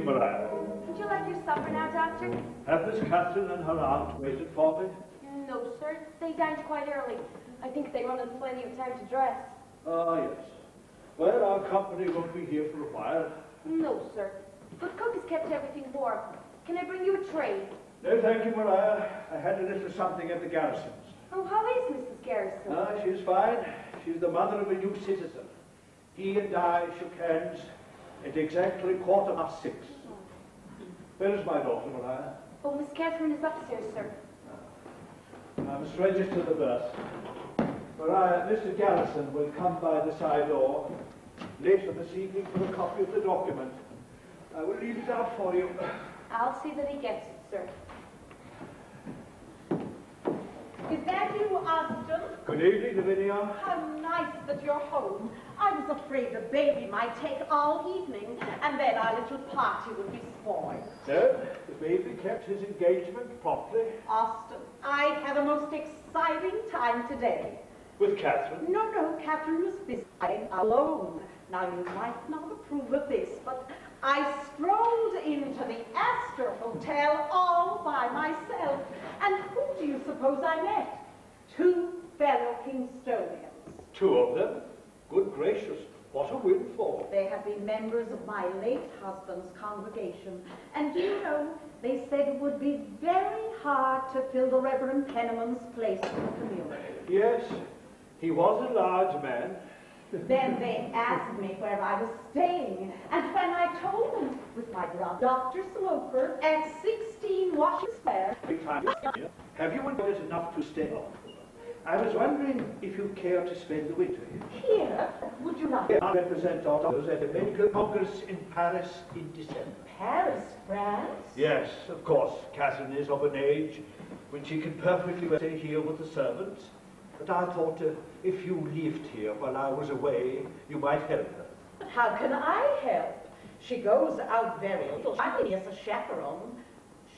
Maria. Would you like your supper now, Doctor? Have Miss Catherine and her aunt waited for me? No, sir. They dined quite early. I think they run in plenty of time to dress. Ah, yes. Well, our company won't be here for a while. No, sir. But cook has kept everything warm. Can I bring you a tray? No, thank you, Maria. I had a little something at the garrisons. Oh, how is Mrs. Garrison? Ah, she's fine. She's the mother of a new citizen. He and I shook hands at exactly 6:15. Where is my daughter, Maria? Oh, Miss Catherine is upstairs, sir. I must register the berth. Maria, Mr. Garrison will come by the side door later this evening for a copy of the document. I will leave it out for you. I'll see that he gets it, sir. Is that you, Austin? Good evening, Lavinia. How nice that you're home. I was afraid the baby might take all evening, and then our little party would be spoiled. No, the baby kept his engagement properly. Austin, I had a most exciting time today. With Catherine? No, Catherine was busy. I'm alone. Now, you might not approve of this, but I strolled into the Astor Hotel all by myself. And who do you suppose I met? 2 fellow Kingstonians. 2 of them? Good gracious, what a windfall. They have been members of my late husband's congregation. And do you know, they said it would be very hard to fill the Reverend Penniman's place in the community. Yes, he was a large man. Then they asked me where I was staying, and when I told them with my brother, Dr. Sloper, at 16 Washington Square. Have you invited enough to stay on? I was wondering if you care to spend the winter here. Here? Would you like? I represent doctors at the Medical Congress in Paris in December. Paris, France? Yes, of course. Catherine is of an age when she can perfectly well stay here with the servants. But I thought if you lived here while I was away, you might help her. But how can I help? She goes out very little. I mean, as a chaperone.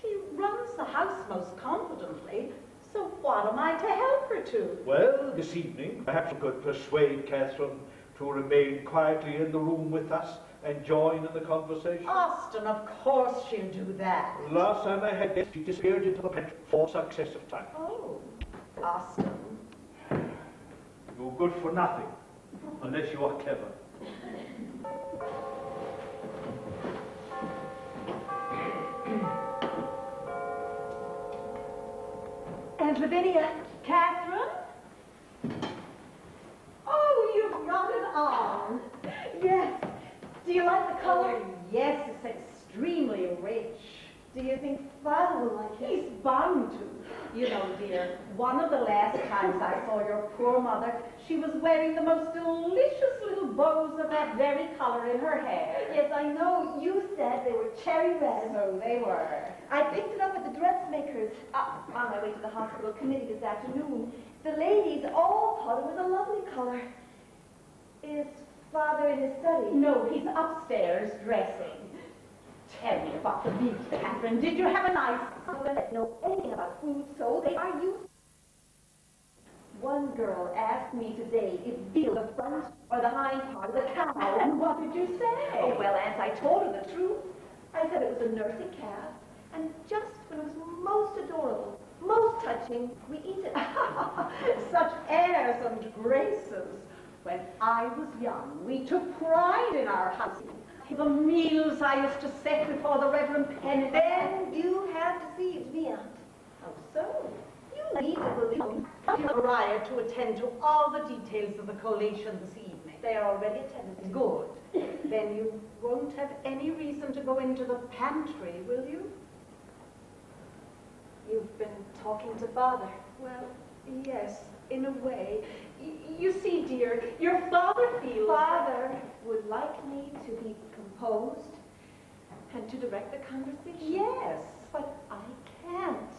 She runs the house most competently. So what am I to help her to? Well, this evening, perhaps you could persuade Catherine to remain quietly in the room with us and join in the conversation. Austin, of course she'll do that. Last time I had guests, she disappeared into the pantry 4 successive times. Oh, Austin. You're good for nothing, unless you are clever. Aunt Lavinia. Catherine? Oh, you've got it on. Yes. Do you like the color? Oh, yes, it's extremely rich. Do you think Father will like it? He's bound to. You know, dear, one of the last times I saw your poor mother, she was wearing the most delicious little bows of that very color in her hair. Yes, I know. You said they were cherry red. So they were. I picked it up at the dressmaker's on my way to the hospital committee this afternoon. The ladies all thought it was a lovely color. Is Father in his study? No, he's upstairs dressing. Tell me about the beef, Catherine. Did you have a nice... Father doesn't know anything about food, so they are used. One girl asked me today if veal the front or the hind part of the cow. And what did you say? Oh, well, Aunt, I told her the truth. I said it was a nursing calf, and just when it was most adorable, most touching, we eat it. Such airs and graces. When I was young, we took pride in our house. The meals I used to set before the Reverend Penny. Then you have deceived me, Aunt. How so? You need to believe. Maria to attend to all the details of the collation this evening. They are already attended to. Good. Then you won't have any reason to go into the pantry, will you? You've been talking to Father. Well, yes, in a way. You see, dear, your father feels... Father would like me to be composed and to direct the conversation. Yes. But I can't.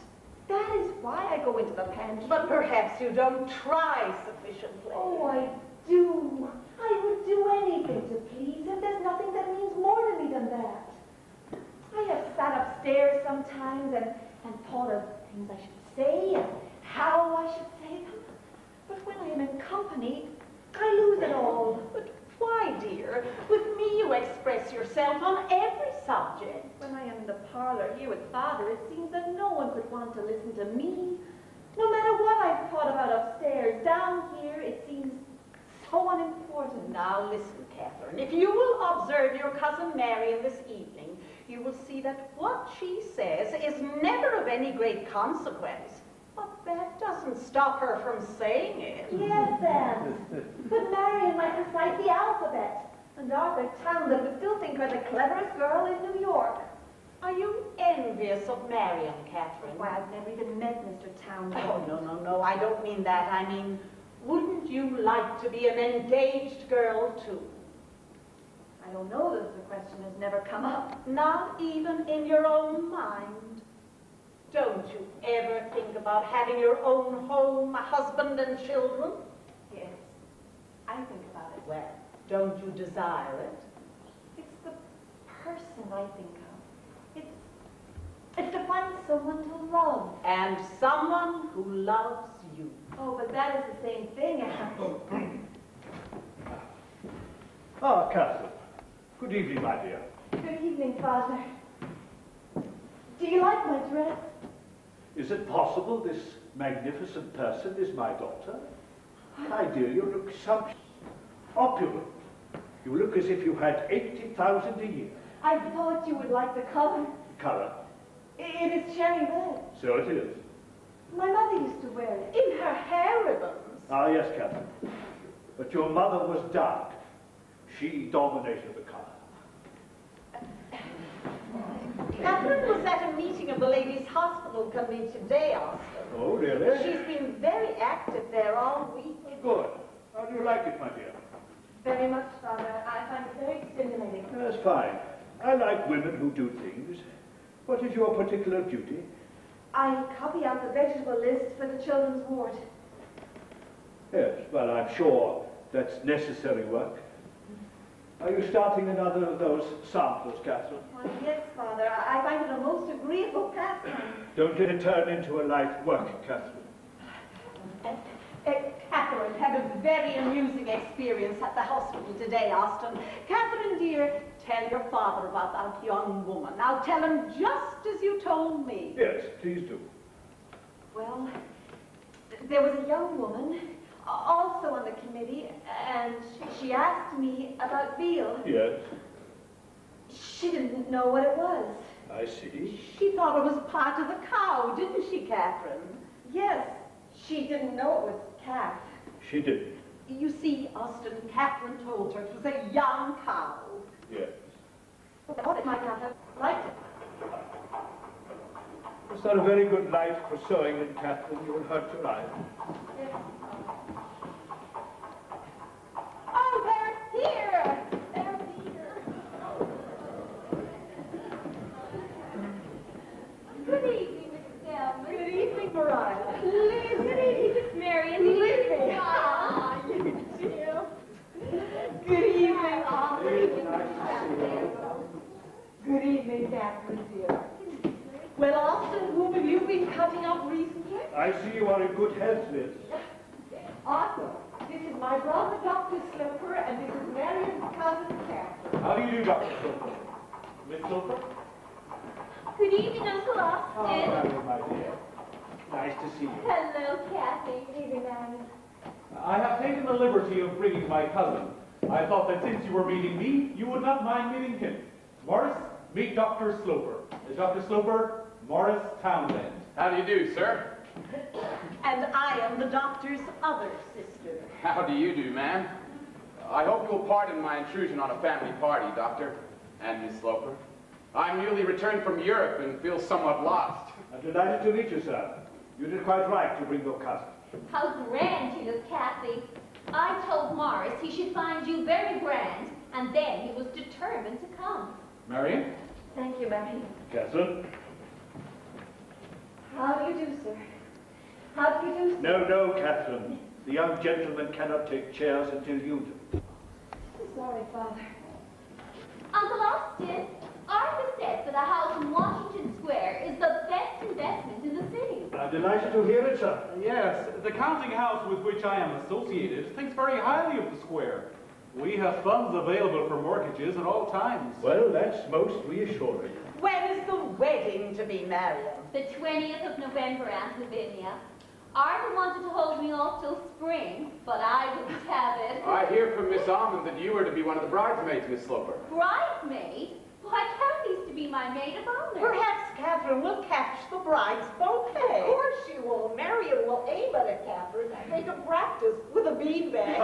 That is why I go into the pantry. But perhaps you don't try sufficiently. Oh, I do. I would do anything to please him. There's nothing that means more to me than that. I have sat upstairs sometimes and thought of things I should say and how I should say them. But when I am in company, I lose it all. But why, dear? With me you express yourself on every subject. parlor here with Father, it seems that no one could want to listen to me. No matter what I've thought about upstairs, down here it seems so unimportant. Now listen, Catherine. If you will observe your cousin Marion this evening, you will see that what she says is never of any great consequence. But that doesn't stop her from saying it. Yes, Anne. But Marion might recite the alphabet, and Arthur Townsend would still think her the cleverest girl in New York. Are you envious of Marion, Catherine? Why, I've never even met Mr. Townsend. Oh, no, I don't mean that. I mean, wouldn't you like to be an engaged girl, too? I don't know that the question has never come up. Not even in your own mind? Don't you ever think about having your own home, a husband and children? Yes, I think about it. Well, don't you desire it? It's the person I think of. It's to find someone to love. And someone who loves you. Oh, but that is the same thing, Anne. Ah, Catherine. Good evening, my dear. Good evening, Father. Do you like my dress? Is it possible this magnificent person is my daughter? My dear, you look sumptuous, opulent. You look as if you had 80,000 a year. I thought you would like the color. Colour? It is cherry red. So it is. My mother used to wear it. In her hair ribbons. Ah, yes, Catherine. But your mother was dark. She dominated the colour. Catherine was at a meeting of the Ladies' Hospital Committee today, Austin. Oh, really? She's been very active there all week. Good. How do you like it, my dear? Very much, Father. I find it very stimulating. That's fine. I like women who do things. What is your particular duty? I copy out the vegetable list for the children's ward. Yes, well, I'm sure that's necessary work. Are you starting another of those samples, Catherine? Why, yes, Father. I find it a most agreeable pastime. Don't let it turn into a light work, Catherine. Catherine had a very amusing experience at the hospital today, Austin. Catherine, dear, tell your father about that young woman. Now tell him just as you told me. Yes, please do. Well, there was a young woman, also on the committee, and she asked me about veal. Yes, She didn't know what it was. I see. She thought it was part of the cow, didn't she, Catherine? Yes, she didn't know it was calf. She didn't. You see, Austin, Catherine told her it was a young cow. Yes. I thought it might not have liked it. It's not a very good light for sewing in, Catherine. You will hurt your eyes. Yes. Oh, they're here! They're here. Good evening, Mrs. Delman. Good evening, Mariah. Liz, good evening, Miss Marion. Good evening. Ah, you dear. Good evening, It's nice to see you. Good evening, Catherine, dear. Well, Austin, whom have you been cutting up recently? I see you are in good health, Liz. Arthur, this is my brother, Dr. Sloper, and this is Marion's cousin, Catherine. How do you do, Dr. Sloper? Miss Sloper? Good evening, Uncle Oh, Austin. hello, my dear. Nice to see you. Hello, Kathy. Good evening, Marion. I have taken the liberty of bringing my cousin. I thought that since you were meeting me, you would not mind meeting him. Morris, meet Dr. Sloper. Dr. Sloper, Morris Townsend. How do you do, sir? And I am the doctor's other sister. How do you do, ma'am? I hope you'll pardon my intrusion on a family party, Doctor and Miss Sloper. I'm newly returned from Europe and feel somewhat lost. I'm delighted to meet you, sir. You did quite right to bring your cousin. How grand you look, Kathy. I told Morris he should find you very grand, and then he was determined to come. Marion? Thank you, Marion. Catherine? How do you do, sir? How do you do, sir? No, Catherine. The young gentleman cannot take chairs until you do. Sorry, Father. Uncle Austin, Arthur says that a house in Washington Square is the best investment in the city. I'm delighted to hear it, sir. Yes, the counting house with which I am associated thinks very highly of the square. We have funds available for mortgages at all times. Well, that's most reassuring. When is the wedding to be, Marion? The 20th of November, Aunt Lavinia. Arthur wanted to hold me off till spring, but I wouldn't have it. I hear from Miss Almond that you are to be one of the bridesmaids, Miss Sloper. Bridesmaid? Why, Kathy's to be my maid of honor. Perhaps Catherine will catch the bride's bouquet. Of course she will. Marion will aim at it, Catherine. They can practice with a beanbag.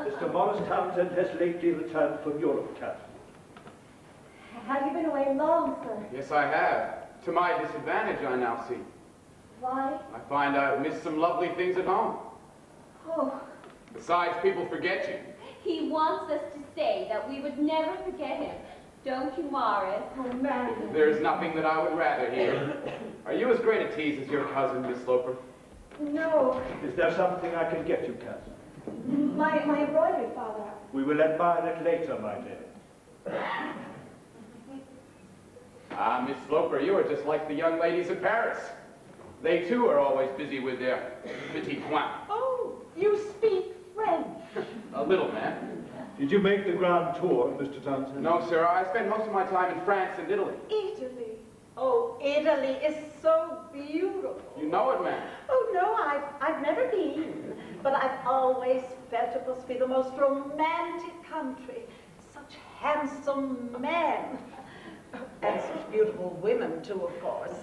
Mr. Morris Townsend has lately returned from Europe, Catherine. Have you been away long, sir? Yes, I have. To my disadvantage, I now see. Why? I find I've missed some lovely things at home. Oh, Besides, people forget you. He wants us to say that we would never forget him. Don't you, Morris? oh, Marion. There's nothing that I would rather hear. Are you as great a tease as your cousin, Miss Sloper? No, Is there something I can get you, Catherine? my embroidery, Father. We will admire it later, my dear. Ah, Miss Sloper, you are just like the young ladies in Paris. They, too, are always busy with their petit point. Oh, you speak French. A little, man. Did you make the grand tour, Mr. Townsend? No, sir, I spend most of my time in France and Italy. Italy. Oh, Italy is so beautiful. You know it, man. Oh, no, I've never been. But I've always felt it must be the most romantic country. Such handsome men. And such beautiful women, too, of course.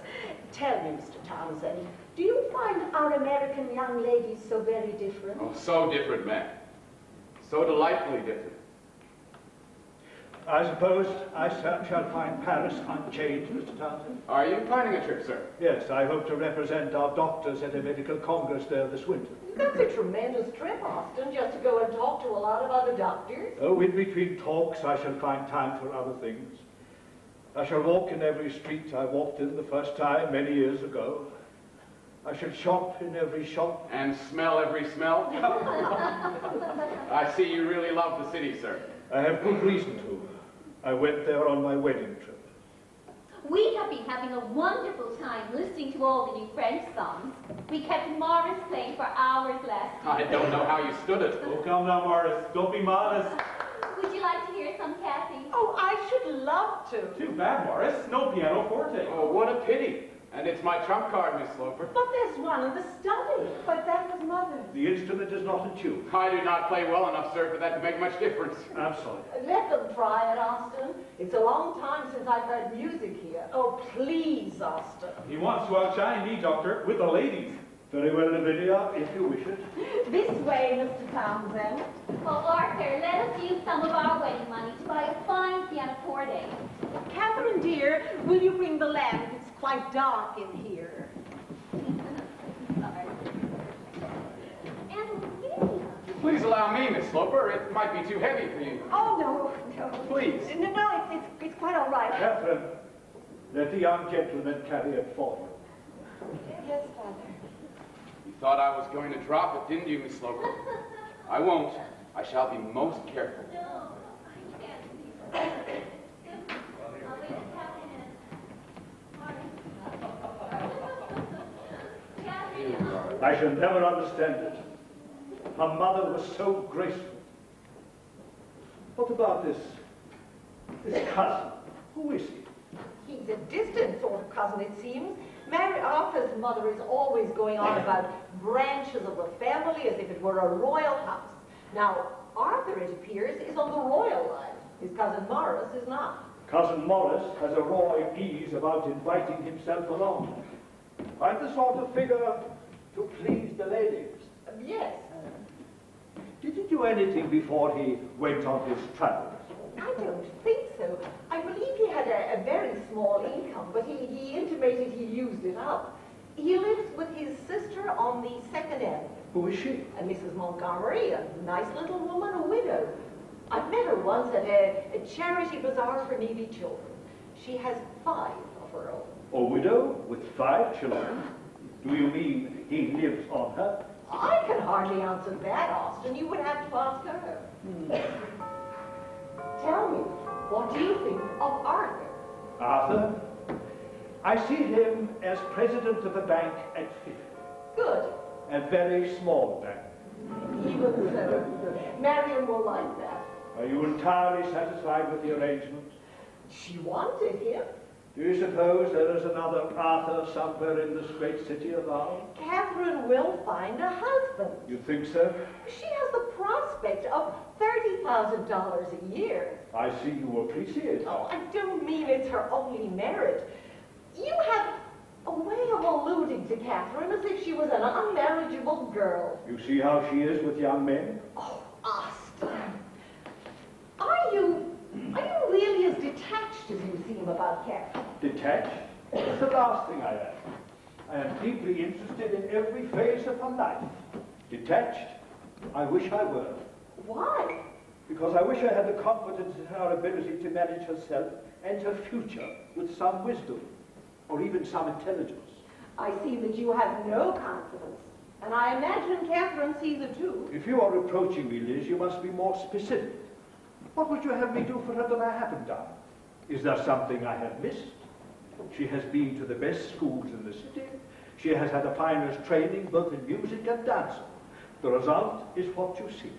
Tell me, Mr. Townsend, do you find our American young ladies so very different? Oh, so different, man. So delightfully different. I suppose I shall find Paris unchanged, Mr. Townsend? Are you planning a trip, sir? Yes, I hope to represent our doctors at a medical congress there this winter. That's a tremendous trip, Austin, just to go and talk to a lot of other doctors. Oh, in between talks, I shall find time for other things. I shall walk in every street I walked in the first time many years ago. I shall shop in every shop. And smell every smell? I see you really love the city, sir. I have good reason to. I went there on my wedding trip. We have been having a wonderful time listening to all the new French songs. We kept Morris playing for hours last I year. don't know how you stood it. Oh, come now, Morris. Don't be modest. Would you like to hear some, Kathy? Oh, I should love to. Too bad, Morris. No piano forte. Oh, what a pity. And it's my trump card, Miss Sloper. But there's one in the study. But that was Mother's. The instrument is not in tune. I do not play well enough, sir, for that to make much difference. I'm sorry. Let them try it, Austin. It's a long time since I've heard music here. Oh, please, Austin. He wants to outshine me, Doctor, with the ladies. Very well, Lavinia, if you wish it. This way, Mr. Townsend. Well, Arthur, let us use some of our wedding money to buy a fine pianoforte. Catherine, dear, will you bring the lamp? It's quite dark in here. Sorry. And Lavinia. Please allow me, Miss Sloper. It might be too heavy for you. Oh, no. Please. No, it's quite all right. Catherine, let the young gentleman carry it for you. Yes, Father. You thought I was going to drop it, didn't you, Miss Sloper? I won't. I shall be most careful. No, I can't see. I'll leave it happen in. Kathy, I shall never understand it. Her mother was so graceful. What about this cousin? Who is he? He's a distant sort of cousin, it seems. Mary Arthur's mother is always going on about branches of the family as if it were a royal house. Now, Arthur, it appears, is on the royal line. His cousin Morris is not. Cousin Morris has a raw ease about inviting himself along. I'm the sort of figure to please the ladies. Yes. Did he do anything before he went on his travels? I don't think so. I believe he had a very small income, but he intimated he used it up. He lives with his sister on the second end. Who is she? And Mrs. Montgomery, a nice little woman, a widow. I met her once at a charity bazaar for needy children. She has 5 of her own. A widow with 5 children? Do you mean he lives on her? I can hardly answer that, Austin. You would have to ask her. Tell me, what do you think of Arthur? Arthur? I see him as president of a bank at 50. Good. A very small bank. Even so, Marion will like that. Are you entirely satisfied with the arrangement? She wanted him. Do you suppose there is another Arthur somewhere in this great city of ours? Catherine will find a husband. You think so? She has the prospect of $30,000 a year. I see you appreciate her. Oh, I don't mean it's her only merit. You have a way of alluding to Catherine as if she was an unmarriageable girl. You see how she is with young men? Oh, Austin. Are you really as detached as you seem about Catherine? Detached? It's the last thing I am. I am deeply interested in every phase of her life. Detached? I wish I were. Why? Because I wish I had the confidence in her ability to manage herself and her future with some wisdom, or even some intelligence. I see that you have no confidence. And I imagine Catherine sees it too. If you are reproaching me, Liz, you must be more specific. What would you have me do for her that I haven't done? Is there something I have missed? She has been to the best schools in the city. She has had the finest training both in music and dancing. The result is what you see.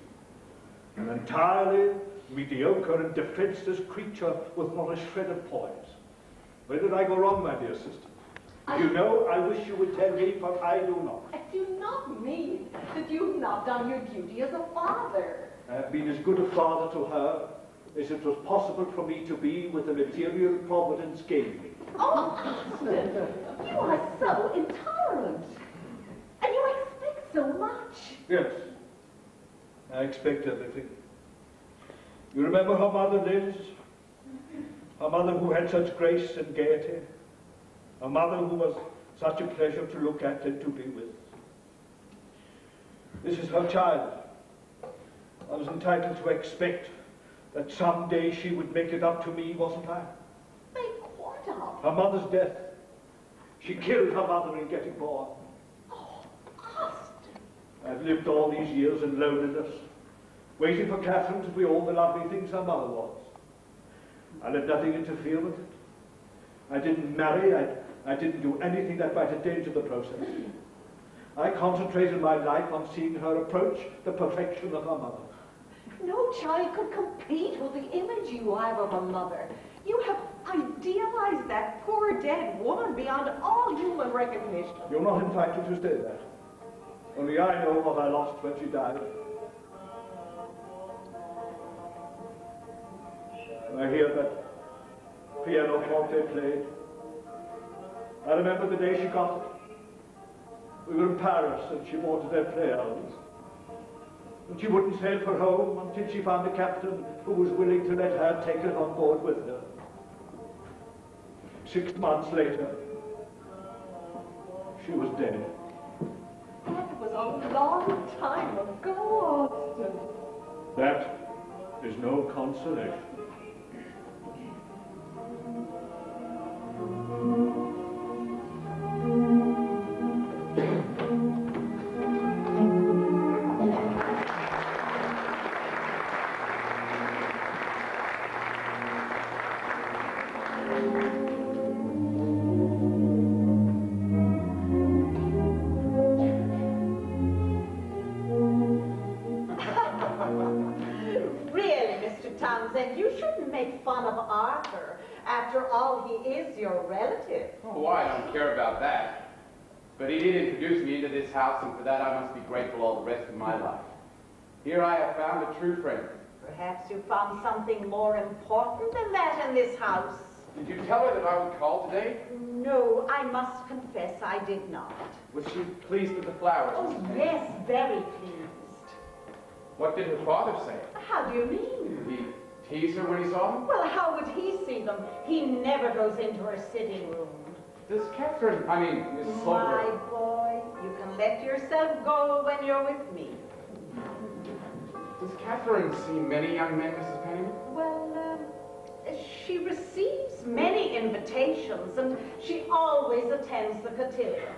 An entirely mediocre and defenseless creature with not a shred of poise. Where did I go wrong, my dear sister? You know, I wish you would tell me, but I do not. I do not mean that you've not done your duty as a father. I have been as good a father to her as it was possible for me to be with the material Providence gave me. Oh, Austin, you are so intolerant. And you expect so much. Yes, I expect everything. You remember her mother, Liz? Her mother who had such grace and gaiety. A mother who was such a pleasure to look at and to be with. This is her child. I was entitled to expect that someday she would make it up to me, wasn't I? Make what of? Her mother's death. She killed her mother in getting born. Oh, Austin. I've lived all these years in loneliness, waiting for Catherine to be all the lovely things her mother was. I let nothing interfere with it. I didn't marry. I didn't do anything that might endanger the process. I concentrated my life on seeing her approach the perfection of her mother. No child could compete with the image you have of a mother. You have idealized that poor dead woman beyond all human recognition. You're not entitled to say that. Only I know what I lost when she died. I hear that pianoforte played. I remember the day she got it. We were in Paris and she wanted her playhouse. And she wouldn't sail for home until she found a captain who was willing to let her take it on board with her. 6 months later, she was dead. That was a long time ago, Austin. That is no consolation. You shouldn't make fun of Arthur. After all, he is your relative. Oh, I don't care about that. But he did introduce me into this house, and for that I must be grateful all the rest of my life. Here I have found a true friend. Perhaps you found something more important than that in this house. Did you tell her that I would call today? No, I must confess I did not. Was she pleased with the flowers? Oh, yes, very pleased. What did her father say? How do you mean? Did he tease her when he saw them? Well, how would he see them? He never goes into her sitting room. Does Catherine, Miss My Sloper... boy, you can let yourself go when you're with me. Does Catherine see many young men, Mrs. Payne? Well, she receives many invitations, and she always attends the cotillions.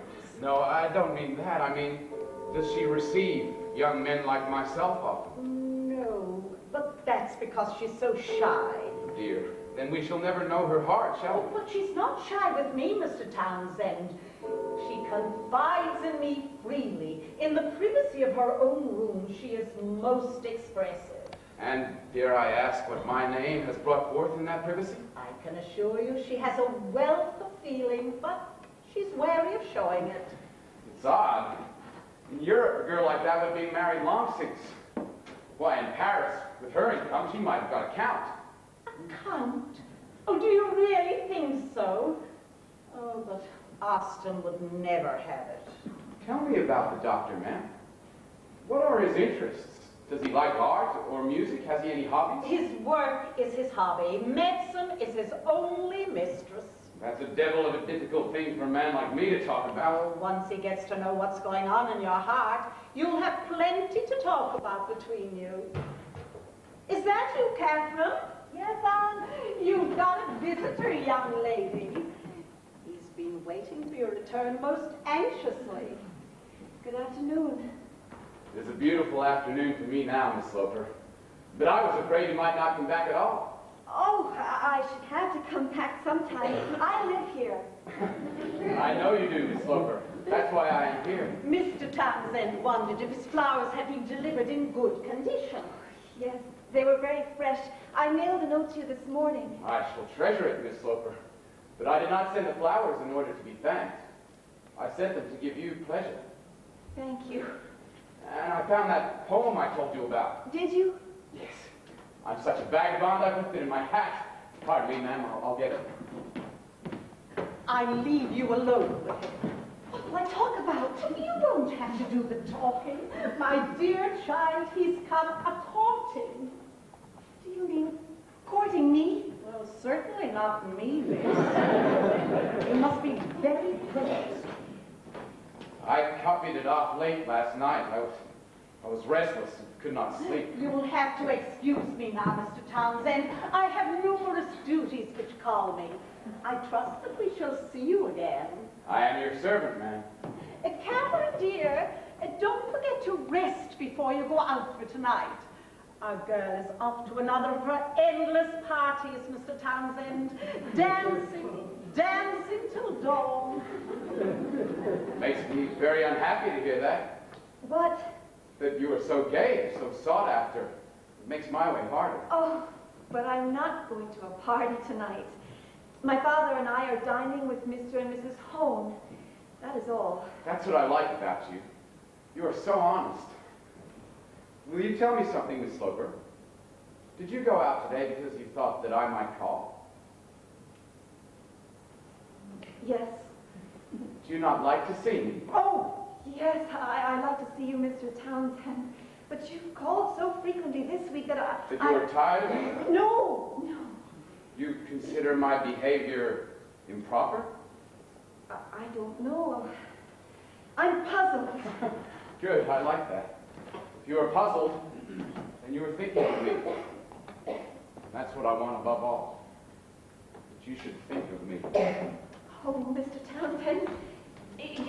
No, I don't mean that. I mean, does she receive young men like myself often? No, but that's because she's so shy. Dear, then we shall never know her heart, shall Oh, but she's not shy with me, Mr. Townsend. She confides in me freely. In the privacy of her own room, she is most expressive. And dare I ask what my name has brought forth in that privacy? I can assure you she has a wealth of feeling, but she's wary of showing it. It's odd. In Europe, a girl like that would be married long since. Why, in Paris, with her income, she might have got a count. A count? Oh, do you really think so? Oh, but Austin would never have it. Tell me about the doctor, ma'am. What are his interests? Does he like art or music? Has he any hobbies? His work is his hobby. Medicine is his only mistress. That's a devil of a difficult thing for a man like me to talk about. Oh, once he gets to know what's going on in your heart, you'll have plenty to talk about between you. Is that you, Catherine? Yes, Aunt. You've got a visitor, young lady. He's been waiting for your return most anxiously. Good afternoon. It's a beautiful afternoon for me now, Miss Sloper. But I was afraid you might not come back at all. Oh, I should have to come back sometime. I live here. I know you do, Miss Sloper. That's why I am here. Mr. Townsend wondered if his flowers had been delivered in good condition. Yes, they were very fresh. I mailed a note to you this morning. I shall treasure it, Miss Sloper. But I did not send the flowers in order to be thanked. I sent them to give you pleasure. Thank you. And I found that poem I told you about. Did you? Yes. I'm such a vagabond, I put it in my hat. Pardon me, ma'am, I'll get it. I leave you alone with him. What will I talk about? You don't have to do the talking. My dear child, he's come a-courting. Do you mean courting me? Well, certainly not me, miss. You must be very pleased. I copied it off late last night. I was restless and could not sleep. You will have to excuse me now, Mr. Townsend. I have numerous duties which call me. I trust that we shall see you again. I am your servant, ma'am. Catherine, dear, don't forget to rest before you go out for tonight. Our girl is off to another of her endless parties, Mr. Townsend. Dancing till dawn. Makes me very unhappy to hear that. What? That you are so gay, so sought after. It makes my way harder. Oh, but I'm not going to a party tonight. My father and I are dining with Mr. and Mrs. Hone. That is all. That's what I like about you. You are so honest. Will you tell me something, Miss Sloper? Did you go out today because you thought that I might call? Yes. Do you not like to see me? Oh, yes, I'd like to see you, Mr. Townsend. But you've called so frequently this week that That you are tired of me? No. You consider my behavior improper? I don't know. I'm puzzled. Good, I like that. If you are puzzled, then you are thinking of me. That's what I want above all. That you should think of me. Oh, Mr. Townsend,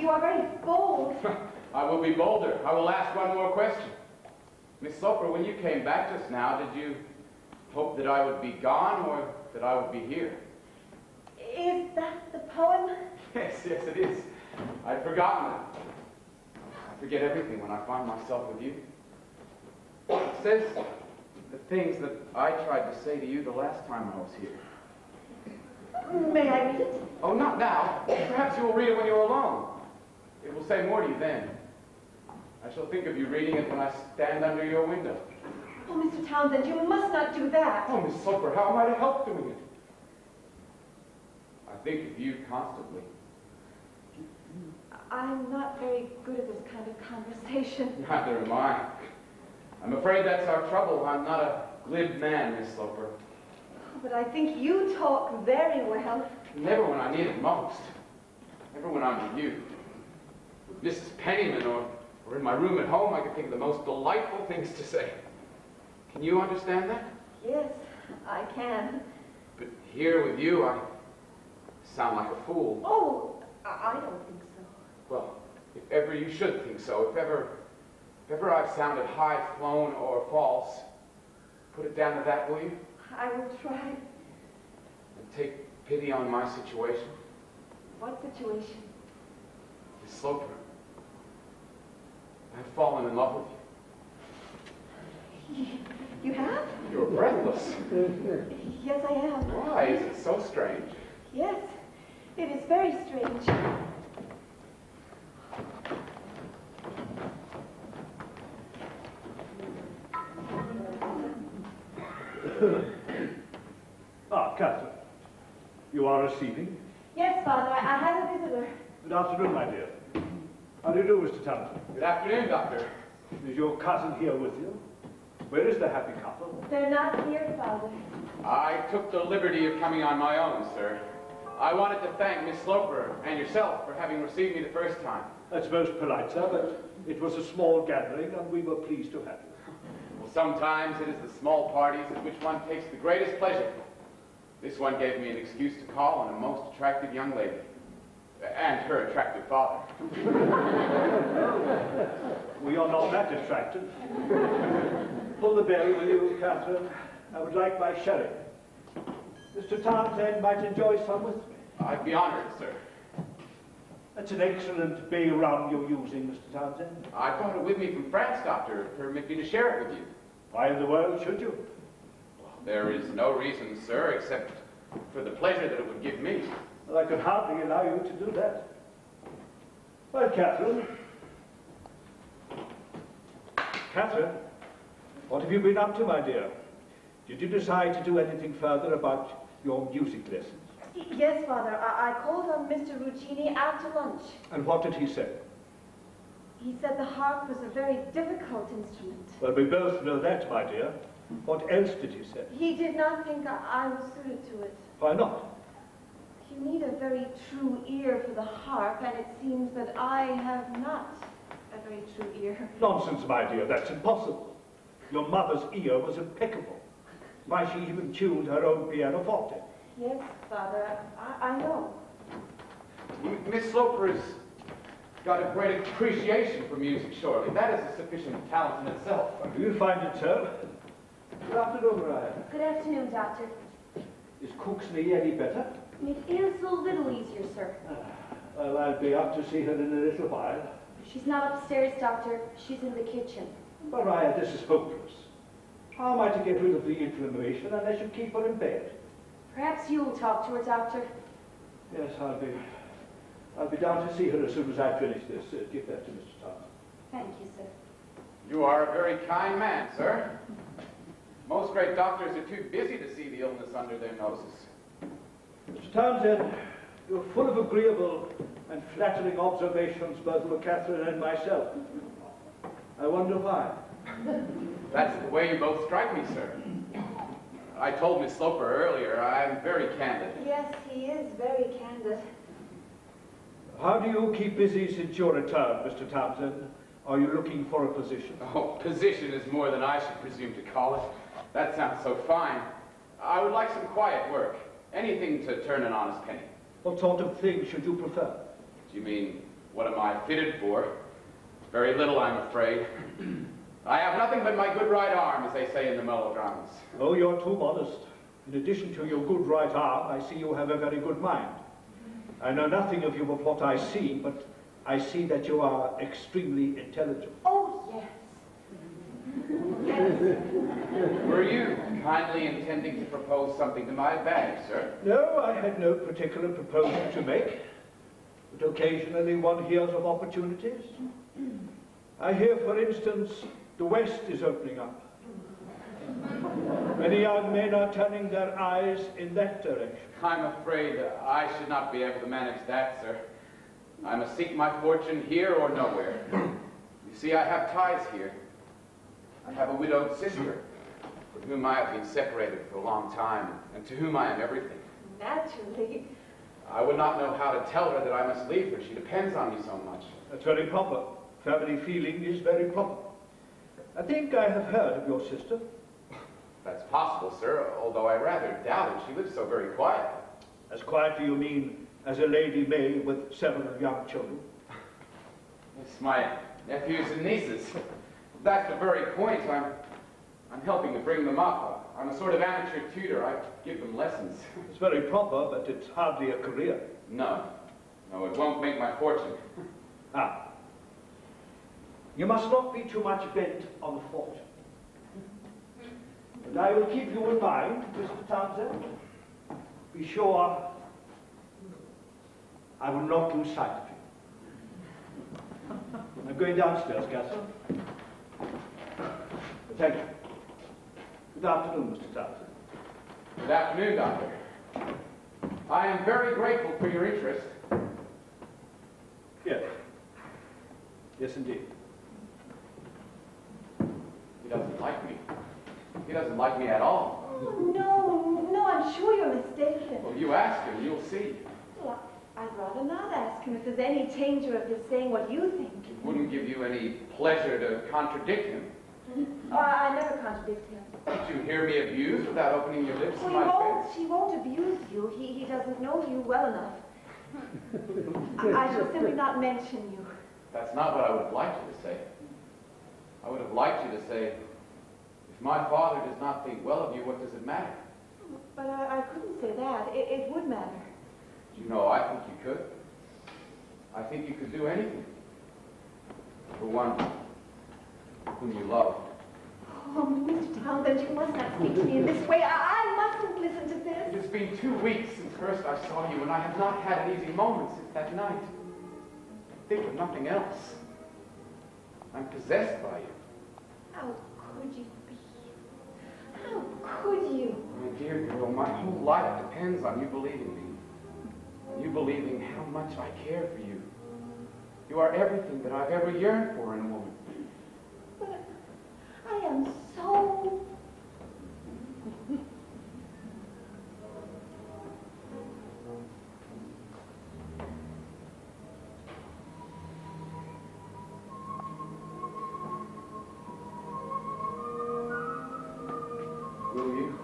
you are very bold. I will be bolder. I will ask one more question. Miss Sloper, when you came back just now, did you hope that I would be gone or that I would be here? Is that the poem? Yes, it is. I'd forgotten it. I forget everything when I find myself with you. It says the things that I tried to say to you the last time I was here. May I read it? Oh, not now. Perhaps you will read it when you're alone. It will say more to you then. I shall think of you reading it when I stand under your window. Oh, Mr. Townsend, you must not do that. Oh, Miss Sloper, how am I to help doing it? I think of you constantly. I'm not very good at this kind of conversation. Neither am I. I'm afraid that's our trouble. I'm not a glib man, Miss Sloper. But I think you talk very well. Never when I need it most. Never when I'm with you. With Mrs. Pennyman or in my room at home, I can think of the most delightful things to say. Can you understand that? Yes, I can. But here with you, I sound like a fool. Oh, I don't think so. Well, if ever you should think so, if ever I've sounded high-flown or false, put it down to that, will you? I will try. And take pity on my situation. What situation? Miss Sloper, I've fallen in love with you. You have? You're breathless. Yes, I am. Why is it so strange? Yes, it is very strange. Ah, Catherine. You are receiving? Yes, Father, I had a visitor. Good afternoon, my dear. How do you do, Mr. Townsend? Good afternoon, Doctor. Is your cousin here with you? Where is the happy couple? They're not here, Father. I took the liberty of coming on my own, sir. I wanted to thank Miss Sloper and yourself for having received me the first time. That's most polite, sir, but it was a small gathering and we were pleased to have you. Well, sometimes it is the small parties at which one takes the greatest pleasure. This one gave me an excuse to call on a most attractive young lady. And her attractive father. We are not that attractive. Pull the bell, will you, Catherine? I would like my sherry. Mr. Townsend might enjoy some with me. I'd be honored, sir. That's an excellent bay rum you're using, Mr. Townsend. I brought it with me from France, Doctor. Permit me to share it with you. Why in the world should you? There is no reason, sir, except for the pleasure that it would give me. Well, I could hardly allow you to do that. Well, Catherine. Catherine, what have you been up to, my dear? Did you decide to do anything further about your music lessons? Yes, Father, I called on Mr. Ruccini after lunch. And what did he say? He said the harp was a very difficult instrument. Well, we both know that, my dear. What else did he say? He did not think I was suited to it. Why not? You need a very true ear for the harp, and it seems that I have not a very true ear. Nonsense, my dear, that's impossible. Your mother's ear was impeccable. Why, she even tuned her own pianoforte. Yes, Father, I know. Miss Sloper has got a great appreciation for music, surely. That is a sufficient talent in itself. Do you find it so? Good afternoon, Ryan. Good afternoon, Doctor. Is Cook's knee any better? It is a little easier, sir. Well, I'll be up to see her in a little while. She's not upstairs, Doctor. She's in the kitchen. But Ryan, this is hopeless. How am I to get rid of the inflammation unless you keep her in bed? Perhaps you'll talk to her, Doctor. Yes, I'll be down to see her as soon as I finish this. Give that to Mr. Thompson. Thank you, sir. You are a very kind man, sir. Most great doctors are too busy to see the illness under their noses. Mr. Townsend, you're full of agreeable and flattering observations both for Catherine and myself. I wonder why. That's the way you both strike me, sir. I told Miss Sloper earlier, I'm very candid. Yes, he is very candid. How do you keep busy since your return, Mr. Townsend? Are you looking for a position? Oh, position is more than I should presume to call it. That sounds so fine. I would like some quiet work. Anything to turn an honest penny. What sort of thing should you prefer? Do you mean, what am I fitted for? Very little, I'm afraid. I have nothing but my good right arm, as they say in the melodramas. Oh, you're too modest. In addition to your good right arm, I see you have a very good mind. I know nothing of you but what I see, but I see that you are extremely intelligent. Oh, yes. Were you kindly intending to propose something to my bag, sir? No, I had no particular proposal to make, but occasionally one hears of opportunities. I hear, for instance, the West is opening up. Many young men are turning their eyes in that direction. I'm afraid I should not be able to manage that, sir. I must seek my fortune here or nowhere. You see, I have ties here. I have a widowed sister, from whom I have been separated for a long time, and to whom I am everything. Naturally. I would not know how to tell her that I must leave her. She depends on me so much. That's very proper. Family feeling is very proper. I think I have heard of your sister. That's possible, sir, although I rather doubt it. She lives so very quietly. As quietly you mean as a lady may with several young children? It's my nephews and nieces. That's the very point. I'm helping to bring them up. I'm a sort of amateur tutor. I give them lessons. It's very proper, but it's hardly a career. No, it won't make my fortune. Ah. You must not be too much bent on the fortune. And I will keep you in mind, Mr. Townsend. Be sure I will not lose sight of you. I'm going downstairs, Catherine. Thank you. Good afternoon, Mr. Townsend. Good afternoon, Doctor. I am very grateful for your interest. Yes. Yes, indeed. He doesn't like me. He doesn't like me at all. Oh, no, I'm sure you're mistaken. Well, you ask him, you'll see. Well, I'd rather not ask him if there's any danger of his saying what you think. It wouldn't give you any pleasure to contradict him. Oh, I never contradict him. Did you hear me abused without opening your lips in Well, my face? he won't abuse you. He doesn't know you well enough. I shall simply not mention you. That's not what I would have liked you to say. I would have liked you to say, if my father does not think well of you, what does it matter? But I couldn't say that. It would matter. You know, I think you could. I think you could do anything. For one whom you love. Oh, Mr. Townsend, you must not speak to me in this way. I mustn't listen to this. It has been 2 weeks since first I saw you, and I have not had an easy moment since that night. Think of nothing else. I'm possessed by you. How could you be? How could you? My dear girl, my whole life depends on you believing me. On you believing how much I care for you. You are everything that I've ever yearned for in a woman. But I am so... Will you?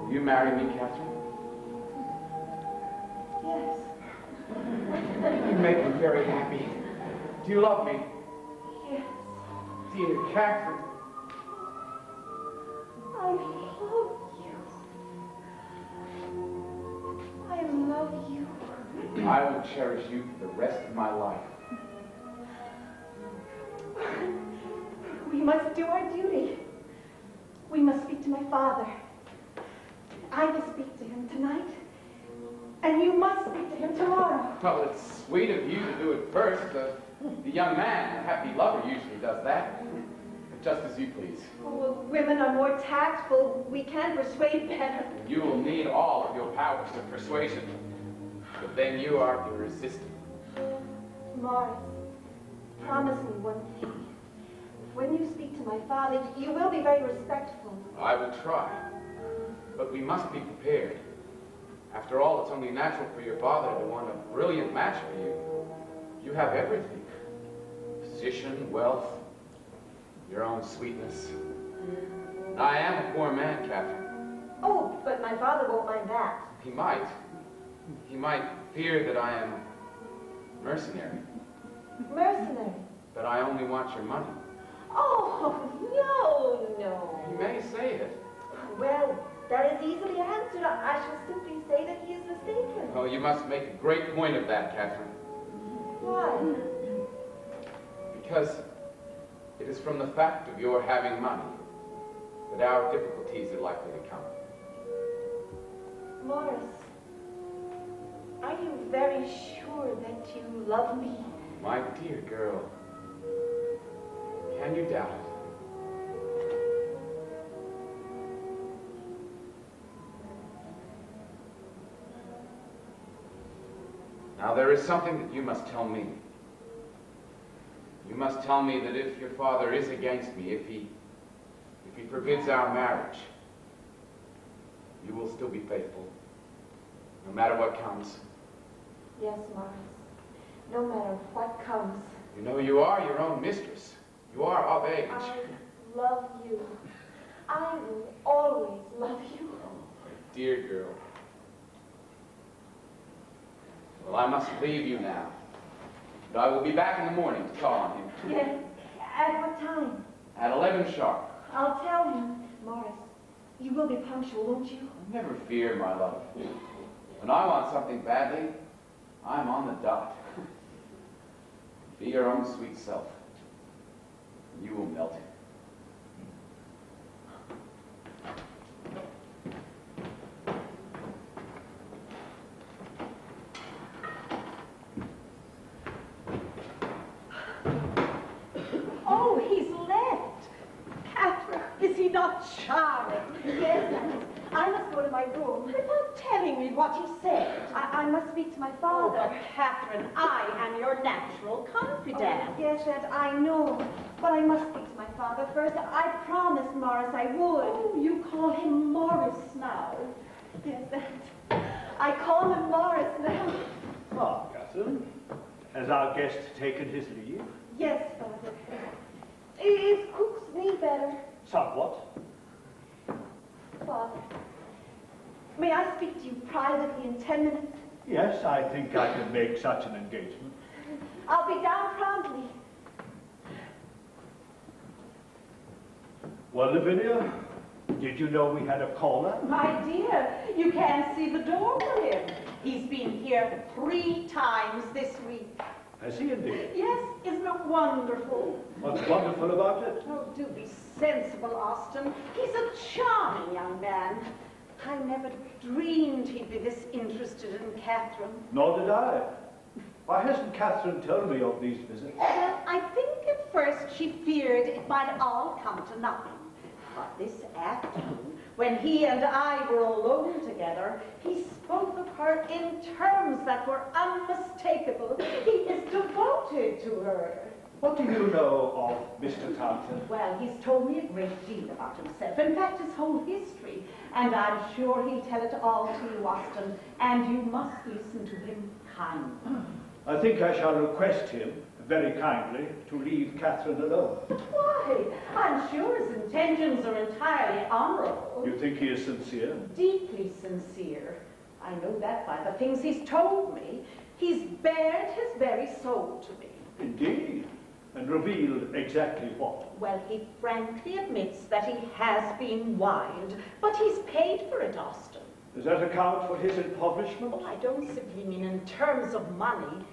Will you marry me, Catherine? Yes. You make me very happy. Do you love me? Yes. Dear Catherine. I love you. I love you. I will cherish you for the rest of my life. We must do our duty. We must speak to my father. I will speak to him tonight. And you must speak to him tomorrow. Well, it's sweet of you to do it first. The young man, the happy lover, usually does that. But just as you please. Oh, well, women are more tactful. We can persuade better. You will need all of your powers of persuasion. But then you are irresistible. Morris, promise me one thing. When you speak to my father, you will be very respectful. I will try. But we must be prepared. After all, it's only natural for your father to want a brilliant match for you. You have everything. Position, wealth, your own sweetness. And I am a poor man, Catherine. Oh, but my father won't mind that. He might. He might fear that I am mercenary. Mercenary. That I only want your money. Oh, no. He may say it. Well, that is easily answered. I shall simply say that he is mistaken. Oh, you must make a great point of that, Catherine. Why? Because it is from the fact of your having money that our difficulties are likely to come. Morris, are you very sure that you love me? My dear girl, can you doubt it? Now, there is something that you must tell me. You must tell me that if your father is against me, if he forbids our marriage, you will still be faithful, no matter what comes. Yes, Morris. No matter what comes. You know, you are your own mistress. You are of age. I love you. I will always love you. Oh, my dear girl. Well, I must leave you now. But I will be back in the morning to call on him. Yes. At what time? At 11 sharp. I'll tell him. Morris, you will be punctual, won't you? Never fear, my love. When I want something badly, I'm on the dot. Be your own sweet self. You will melt him. charming. Yes, Aunt. I must go to my room. Without telling me what he said. I must speak to my Oh, father. but Catherine, I am your natural confidant. Yes, Aunt, I know. But I must speak to my father first. I promised Morris I would. Oh, you call him Morris now. Yes, Aunt. I call him Morris now. Ah, Catherine, has our guest taken his leave? Yes, Father. Is Cook's knee better? Somewhat. Father, may I speak to you privately in 10 minutes? Yes, I think I can make such an engagement. I'll be down promptly. Well, Lavinia, did you know we had a caller? My dear, you can't see the door for him. He's been here 3 times this week. Has he indeed? Yes, isn't it wonderful? What's wonderful about it? Oh, do be sensible, Austin. He's a charming young man. I never dreamed he'd be this interested in Catherine. Nor did I. Why hasn't Catherine told me of these visits? Well, I think at first she feared it might all come to nothing. But this afternoon, when he and I were alone together, he spoke of her in terms that were unmistakable. He is devoted to her. What do you know of Mr. Townsend? Well, he's told me a great deal about himself. In fact, his whole history. And I'm sure he'll tell it all to you, Austin. And you must listen to him kindly. I think I shall request him, very kindly, to leave Catherine alone. But why? I'm sure his intentions are entirely honorable. You think he is sincere? Deeply sincere. I know that by the things he's told me. He's bared his very soul to me. Indeed. And revealed exactly what? Well, he frankly admits that he has been wild, but he's paid for it, Austin. Does that account for his impoverishment? Oh, I don't simply mean in terms of money.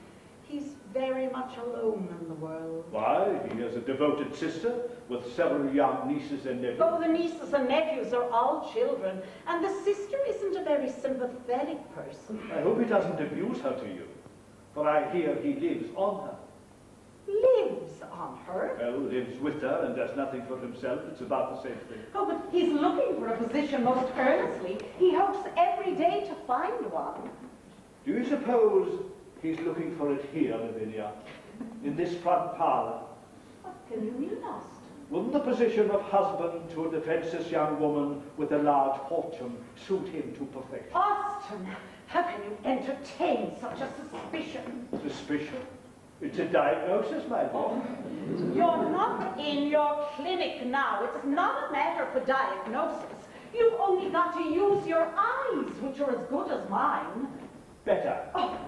He's very much alone in the world. Why, he has a devoted sister with several young nieces and nephews. Oh, the nieces and nephews are all children, and the sister isn't a very sympathetic person. I hope he doesn't abuse her to you, for I hear he lives on her. Lives on her? Well, lives with her and does nothing for himself. It's about the same thing. Oh, but he's looking for a position most earnestly. He hopes every day to find one. Do you suppose he's looking for it here, Lavinia, in this front parlour? What can you mean, Austin? Wouldn't the position of husband to a defenseless young woman with a large fortune suit him to perfection? Austin, how can you entertain such a suspicion? Suspicion? It's a diagnosis, my dear. Oh, you're not in your clinic now. It's not a matter for diagnosis. You've only got to use your eyes, which are as good as mine. Better. Oh,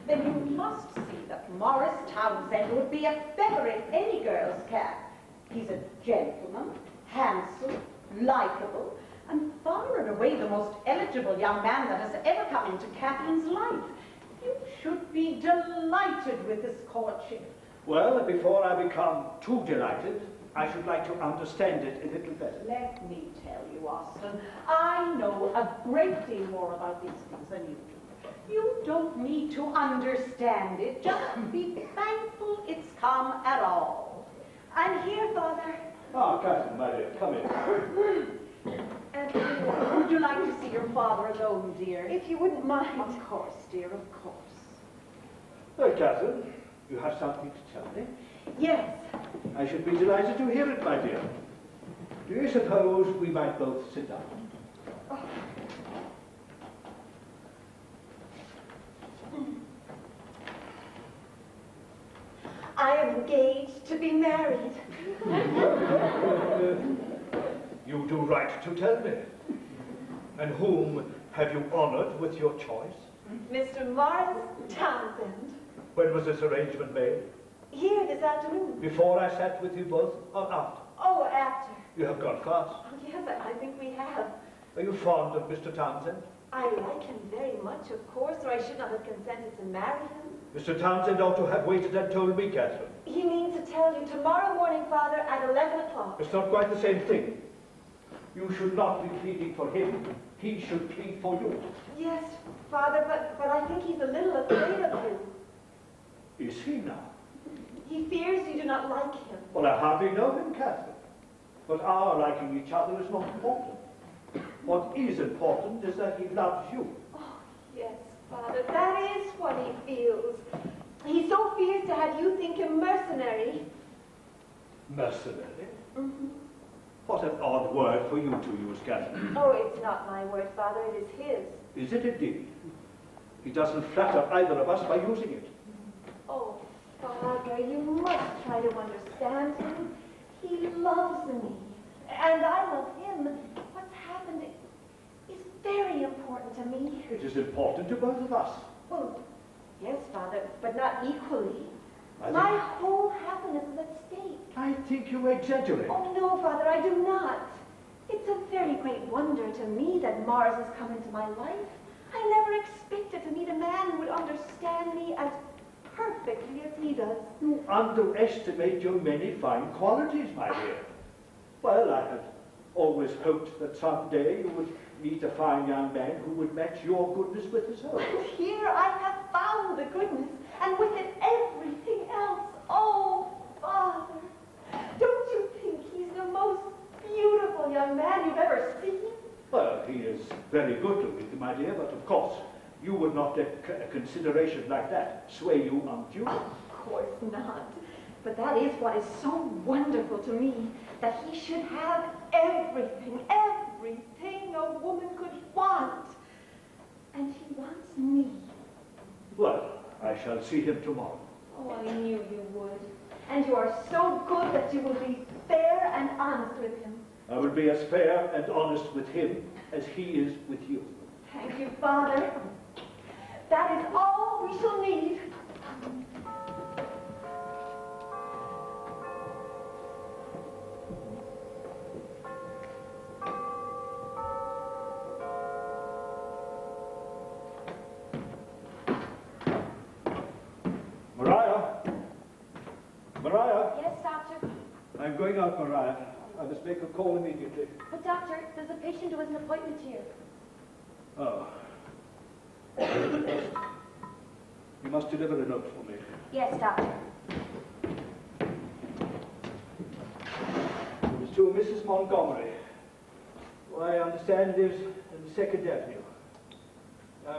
then you must see that Morris Townsend would be a feather in any girl's cap. He's a gentleman, handsome, likable, and far and away the most eligible young man that has ever come into Catherine's life. You should be delighted with this courtship. Well, before I become too delighted, I should like to understand it a little better. Let me tell you, Austin, I know a great deal more about these things than you do. You don't need to understand it. Just be thankful it's come at all. I'm here, Father. Ah, Catherine, my dear, come in. Would you like to see your father alone, dear? If you wouldn't mind. Of course, dear, of course. Well, Catherine, you have something to tell me? Yes. I should be delighted to hear it, my dear. Do you suppose we might both sit down? Oh. I am engaged to be married. You do right to tell me. And whom have you honored with your choice? Mr. Morris Townsend. When was this arrangement made? Here this afternoon. Before I sat with you both, or after? Oh, after. You have gone fast. Oh, yes, I think we have. Are you fond of Mr. Townsend? I like him very much, of course, or I should not have consented to marry him. Mr. Townsend ought to have waited and told me, Catherine. He means to tell you tomorrow morning, Father, at 11 o'clock. It's not quite the same thing. You should not be pleading for him. He should plead for you. Yes, Father, but I think he's a little afraid of you. Is he now? He fears you do not like him. Well, I hardly know him, Catherine. But our liking each other is not important. What is important is that he loves you. Oh, yes, Father, that is what he feels. He so fears to have you think him mercenary. Mercenary? Mm-hmm. What an odd word for you to use, Catherine. Oh, it's not my word, Father, it is his. Is it indeed? He doesn't flatter either of us by using it. Oh, Father, you must try to understand him. He loves me, and I love him. What's happened is very important to me. It is important to both of us. Oh, yes, Father, but not equally. I My think- whole happiness is at stake. I think you exaggerate. Oh, no, Father, I do not. It's a very great wonder to me that Mars has come into my life. I never expected to meet a man who would understand me as perfectly as he does. You underestimate your many fine qualities, my dear. Well, I had always hoped that someday you would meet a fine young man who would match your goodness with his own. And here I have found the goodness, and with it everything else. Oh, Father, don't you think he's the most beautiful young man you've ever seen? Well, he is very good looking, my dear, but of course, you would not let a consideration like that sway you undue. Of course not. But that is what is so wonderful to me, that he should have everything a woman could want. And he wants me. Well, I shall see him tomorrow. Oh, I knew you would. And you are so good that you will be fair and honest with him. I will be as fair and honest with him as he is with you. Thank you, Father. That is all we shall need. Mariah, Yes, doctor. I'm going out, Mariah. I must make a call immediately. But doctor, there's a patient who has an appointment here. Oh. You must deliver a note for me. Yes, doctor. It is to Mrs. Montgomery. Well, I understand it is in the Second Avenue.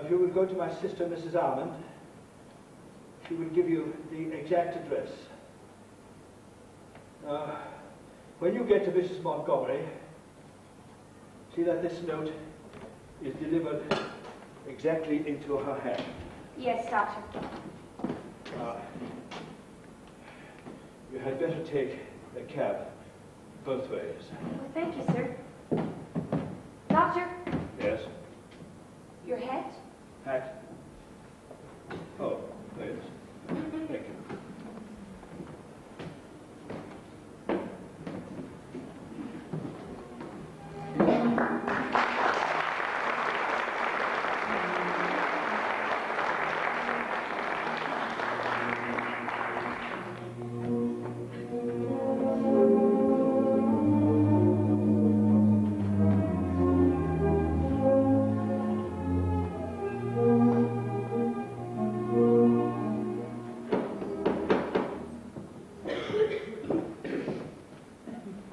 If you will go to my sister, Mrs. Almond, she will give you the exact address. When you get to Mrs. Montgomery, see that this note is delivered exactly into her hand. Yes, doctor. You had better take a cab both ways. Well, thank you, sir. Doctor, Yes? your hat? Hat? Oh, yes. Thank you.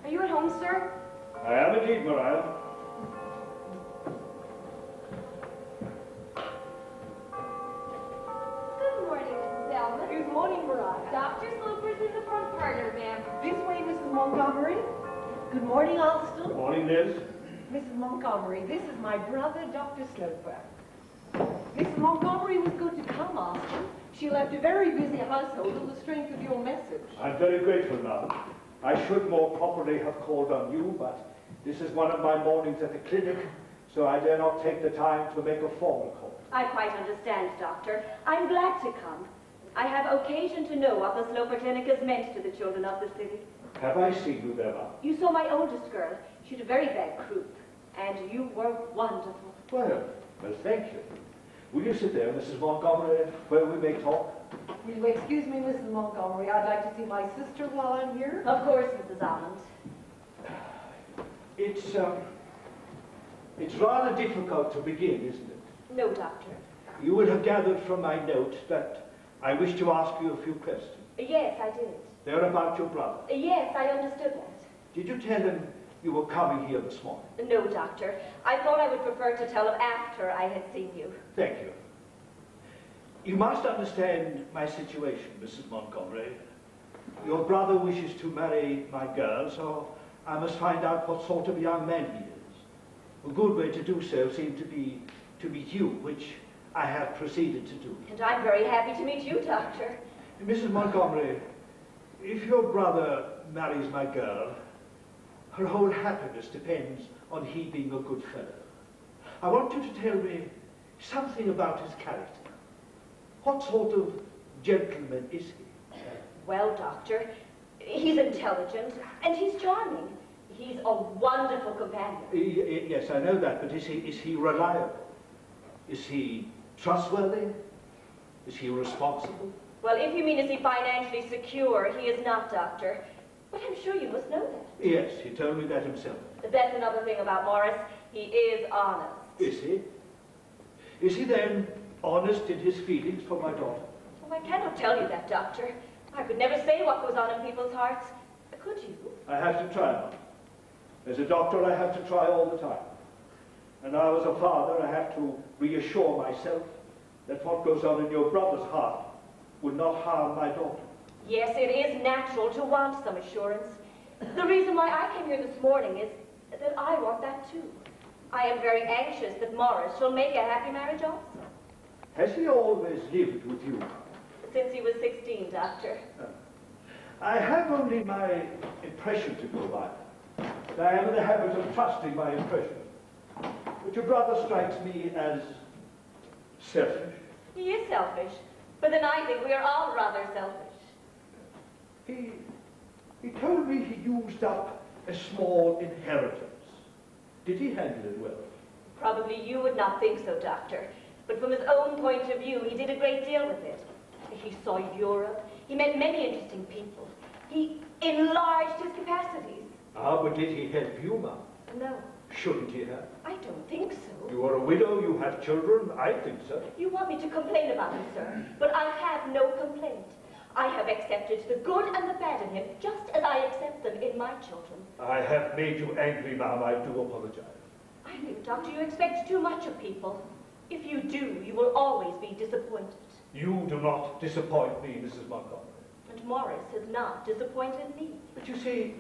Are you at home, sir? I am indeed, Mariah. Good morning, Mrs. Almond. Good morning, Mariah. Dr. Sloper's in the front parlor, ma'am. This way, Mrs. Montgomery. Good morning, Alston. Good morning, Liz. Mrs. Montgomery, this is my brother, Dr. Sloper. Mrs. Montgomery was good to come, Alston. She left a very busy household on the strength of your message. I'm very grateful, madam. I should more properly have called on you, but this is one of my mornings at the clinic, so I dare not take the time to make a formal call. I quite understand, Doctor. I'm glad to come. I have occasion to know what the Sloper Clinic has meant to the children of the city. Have I seen you there, ma'am? You saw my oldest girl. She had a very bad croup, and you were wonderful. Well, thank you. Will you sit there, Mrs. Montgomery, where we may talk? Will you excuse me, Mrs. Montgomery? I'd like to see my sister while I'm here. Of course, Mrs. Almond. It's rather difficult to begin, isn't it? No, Doctor. You will have gathered from my note that I wish to ask you a few questions. Yes, I did. They're about your brother. Yes, I understood that. Did you tell him you were coming here this morning? No, Doctor. I thought I would prefer to tell him after I had seen you. Thank you. You must understand my situation, Mrs. Montgomery. Your brother wishes to marry my girl, so I must find out what sort of young man he is. A good way to do so seemed to be you, which I have proceeded to do. And I'm very happy to meet you, Doctor. Mrs. Montgomery, if your brother marries my girl, her whole happiness depends on he being a good fellow. I want you to tell me something about his character. What sort of gentleman is he? Well, Doctor, he's intelligent and he's charming. He's a wonderful companion. Yes, I know that, but is he reliable? Is he trustworthy? Is he responsible? Well, if you mean is he financially secure, he is not, Doctor. But I'm sure you must know that. Yes, he told me that himself. That's another thing about Morris. He is honest. Is he? Is he then honest in his feelings for my daughter? Oh, I cannot tell you that, Doctor. I could never say what goes on in people's hearts. Could you? I have to try, Mom. As a doctor, I have to try all the time. And now as a father, I have to reassure myself that what goes on in your brother's heart will not harm my daughter. Yes, it is natural to want some assurance. The reason why I came here this morning is that I want that too. I am very anxious that Morris shall make a happy marriage also. Has he always lived with you? Since he was 16, Doctor. I have only my impression to go by. I am in the habit of trusting my impression. But your brother strikes me as selfish. He is selfish, but then I think we are all rather selfish. He told me he used up a small inheritance. Did he handle it well? Probably you would not think so, Doctor. But from his own point of view, he did a great deal with it. He saw Europe. He met many interesting people. He enlarged his capacities. Ah, but did he help you, Ma'am? No, Shouldn't he have? I don't think so. You are a widow, you have children, I think so. You want me to complain about him, sir, but I have no complaint. I have accepted the good and the bad in him, just as I accept them in my children. I have made you angry, Ma'am. I do apologize. I think, Doctor, you expect too much of people. If you do, you will always be disappointed. You do not disappoint me, Mrs. Montgomery. And Morris has not disappointed me. But you see,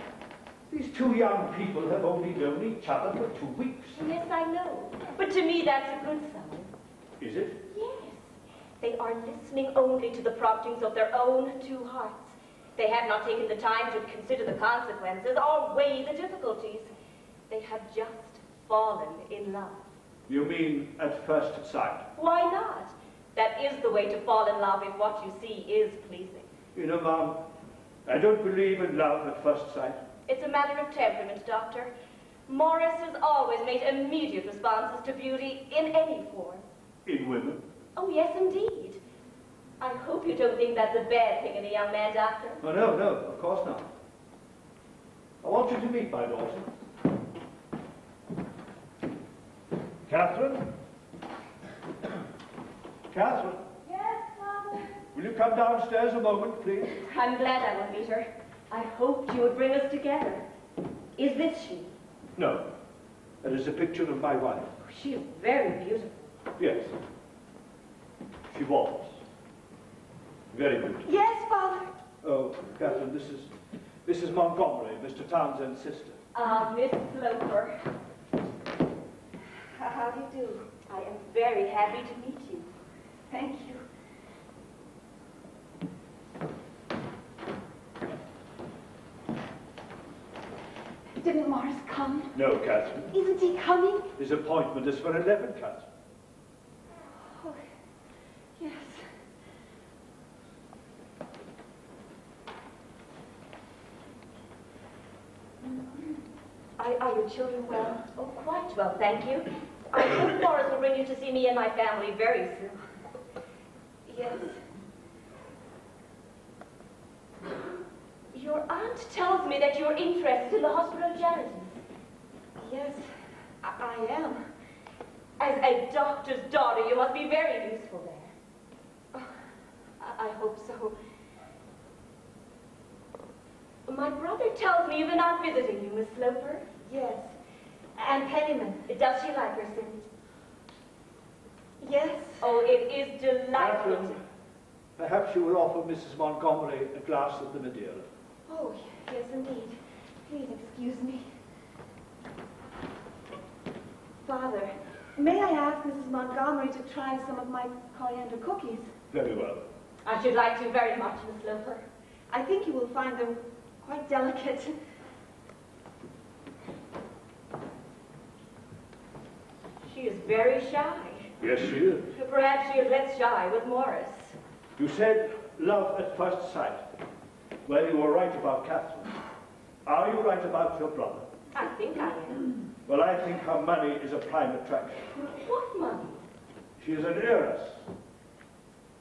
these two young people have only known each other for 2 weeks. Yes, I know. But to me, that's a good sign. Is it? Yes. They are listening only to the promptings of their own two hearts. They have not taken the time to consider the consequences or weigh the difficulties. They have just fallen in love. You mean at first sight? Why not? That is the way to fall in love if what you see is pleasing. You know, Ma'am, I don't believe in love at first sight. It's a matter of temperament, Doctor. Morris has always made immediate responses to beauty in any form. In women? Oh, yes, indeed. I hope you don't think that's a bad thing in a young man, Doctor. Oh, no, no, of course not. I want you to meet my daughter. Catherine? Catherine? Yes, Father? Will you come downstairs a moment, please? I'm glad I will meet her. I hoped you would bring us together. Is this she? No. That is a picture of my wife. She is very beautiful. Yes. She was. Very beautiful. Yes, Father. Oh, Catherine, this is Montgomery, Mr. Townsend's sister. Ah, Miss Sloper. How do you do? I am very happy to meet you. Thank you. Didn't Morris come? No, Catherine. Isn't he coming? His appointment is for 11, Catherine. Oh, yes. Are your children well? Oh, quite well, thank you. I hope Morris will bring you to see me and my family very soon. Yes. Your aunt tells me that you're interested in the hospital charities. Yes, I am. As a doctor's daughter, you must be very useful there. Oh, I hope so. My brother tells me you've been out visiting you, Miss Sloper. Yes. And Pennyman. Does she like her since? Yes. Oh, it is delightful. Catherine, perhaps you will offer Mrs. Montgomery a glass of the Madeira. Oh, yes, indeed. Please excuse me. Father, may I ask Mrs. Montgomery to try some of my coriander cookies? Very well. I should like to very much, Miss Sloper. I think you will find them quite delicate. She is very shy. Yes, she is. Perhaps she is less shy with Morris. You said love at first sight. Well, you were right about Catherine. Are you right about your brother? I think I am. Well, I think her money is a prime attraction. What money? She is an heiress.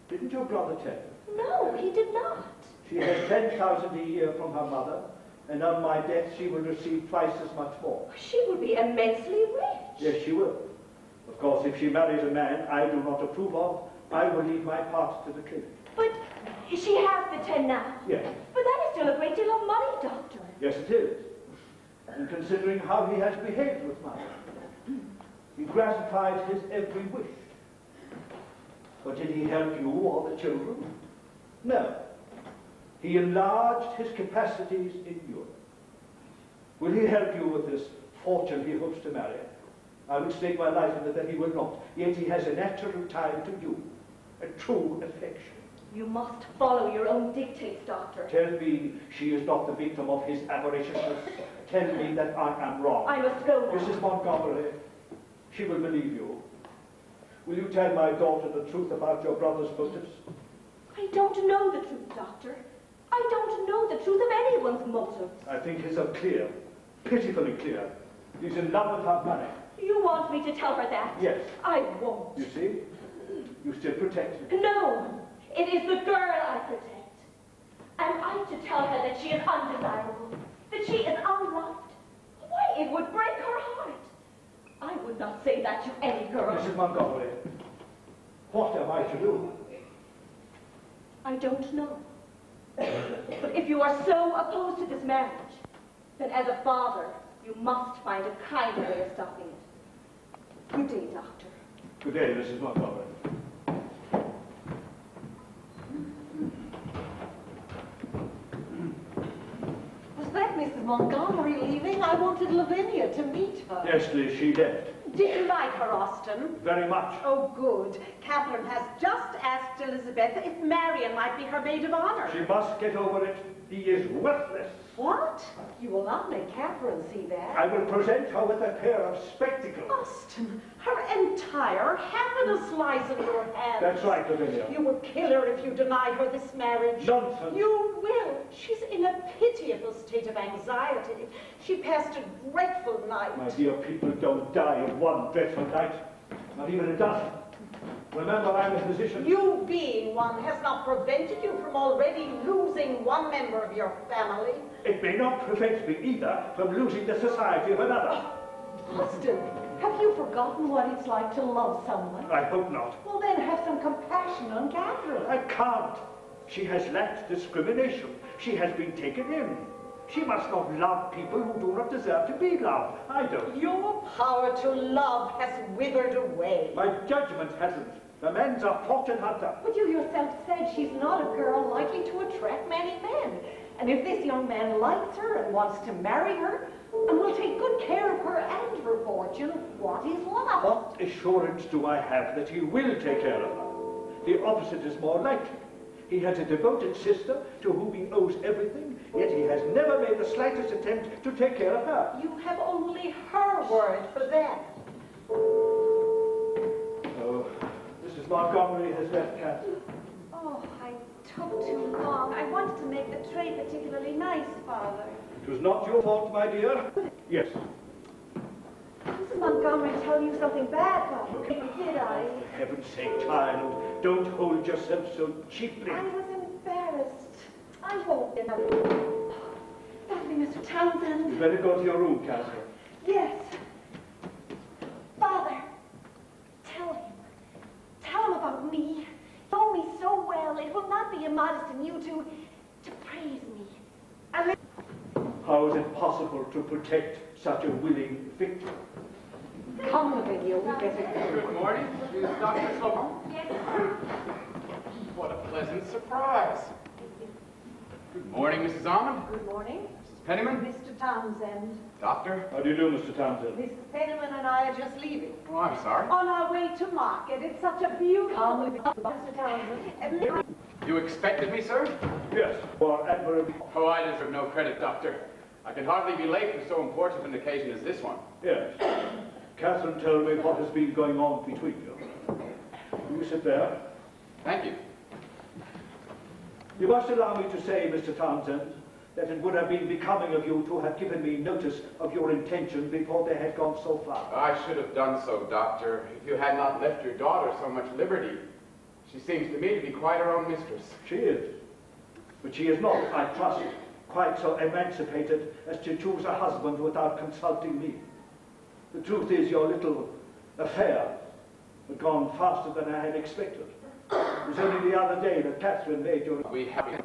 Didn't your brother tell you? No, he did not. She has 10,000 a year from her mother, and on my death she will receive twice as much more. She would be immensely rich. Yes, she will. Of course, if she marries a man I do not approve of, I will leave my part to the clinic. But she has the 10 now. Yes. But that is still a great deal of money, Doctor. Yes, it is. And considering how he has behaved with money, he gratified his every wish. But did he help you or the children? No. He enlarged his capacities in Europe. Will he help you with this fortune he hopes to marry? I would stake my life on it that he will not. Yet he has a natural tie to you, a true affection. You must follow your own dictates, Doctor. Tell me she is not the victim of his avariciousness. Tell me that I am wrong. I must go now. Mrs. Montgomery, she will believe you. Will you tell my daughter the truth about your brother's motives? I don't know the truth, Doctor. I don't know the truth of anyone's motives. I think his are clear, pitifully clear. He's in love with her money. You want me to tell her that? Yes. I won't. You see? You still protect me. No, it is the girl I protect. Am I to tell her that she is undesirable, that she is unloved? Why, it would break her heart. I would not say that to any girl. Mrs. Montgomery, what am I to do? I don't know. But if you are so opposed to this marriage, then as a father, you must find a kinder way of stopping it. Good day, Doctor. Good day, Mrs. Montgomery. Was that Mrs. Montgomery leaving? I wanted Lavinia to meet her. Yes, Liz, she left. Did you like her, Austin? Very much. Oh, good. Catherine has just asked Elizabeth if Marion might be her maid of honor. She must get over it. He is worthless. What? You will not make Catherine see that. I will present her with a pair of spectacles. Austin, her entire happiness lies in your hands. That's right, Lavinia. You will kill her if you deny her this marriage. Nonsense. You will. She's in a pitiable state of anxiety. She passed a dreadful night. My dear, people don't die in one dreadful night. Not even a dozen. Remember, I'm a physician. You being one has not prevented you from already losing one member of your family. It may not prevent me either from losing the society of another. Austin, have you forgotten what it's like to love someone? I hope not. Well, then have some compassion on Catherine. I can't. She has lacked discrimination. She has been taken in. She must not love people who do not deserve to be loved. I don't. Your power to love has withered away. My judgment hasn't. The men's a fortune hunter. But you yourself said she's not a girl likely to attract many men. And if this young man likes her and wants to marry her, and will take good care of her and her fortune, what is love? What assurance do I have that he will take care of her? The opposite is more likely. He has a devoted sister to whom he owes everything, yet he has never made the slightest attempt to take care of her. You have only her word for that. Oh, Mrs. Montgomery has left Catherine. Oh, I took too long. I wanted to make the tray particularly nice, Father. It was not your fault, my dear. Yes. Mrs. Montgomery tell you something bad, Father? Did I? For heaven's sake, child, don't hold yourself so cheaply. I was embarrassed. I won't. Lovely Mr. Townsend. You'd better go to your room, Catherine. Yes. Father, tell him. Tell him about me. You know me so well. It will not be immodest in you to praise me. was it possible to protect such a willing victim? Come, Lavinia, we better go. Good morning. Is Dr. Sloper? Yes. What a pleasant surprise. Good morning, Mrs. Almond. Good morning. Mrs. Penniman. Mr. Townsend. Doctor. How do you do, Mr. Townsend? Mrs. Penniman and I are just leaving. Oh, I'm sorry. On our way to market. It's such a beautiful... Mr. Townsend. You expected me, sir? Yes. Well, admirably. Oh, I deserve no credit, Doctor. I can hardly be late for so important an occasion as this one. Yes. Catherine told me what has been going on between you. Will you sit there? Thank you. You must allow me to say, Mr. Townsend, that it would have been becoming of you to have given me notice of your intention before they had gone so far. I should have done so, Doctor, if you had not left your daughter so much liberty. She seems to me to be quite her own mistress. She is. But she is not, I trust, quite so emancipated as to choose a husband without consulting me. The truth is, your little affair had gone faster than I had expected. It was only the other day that Catherine made your... We have...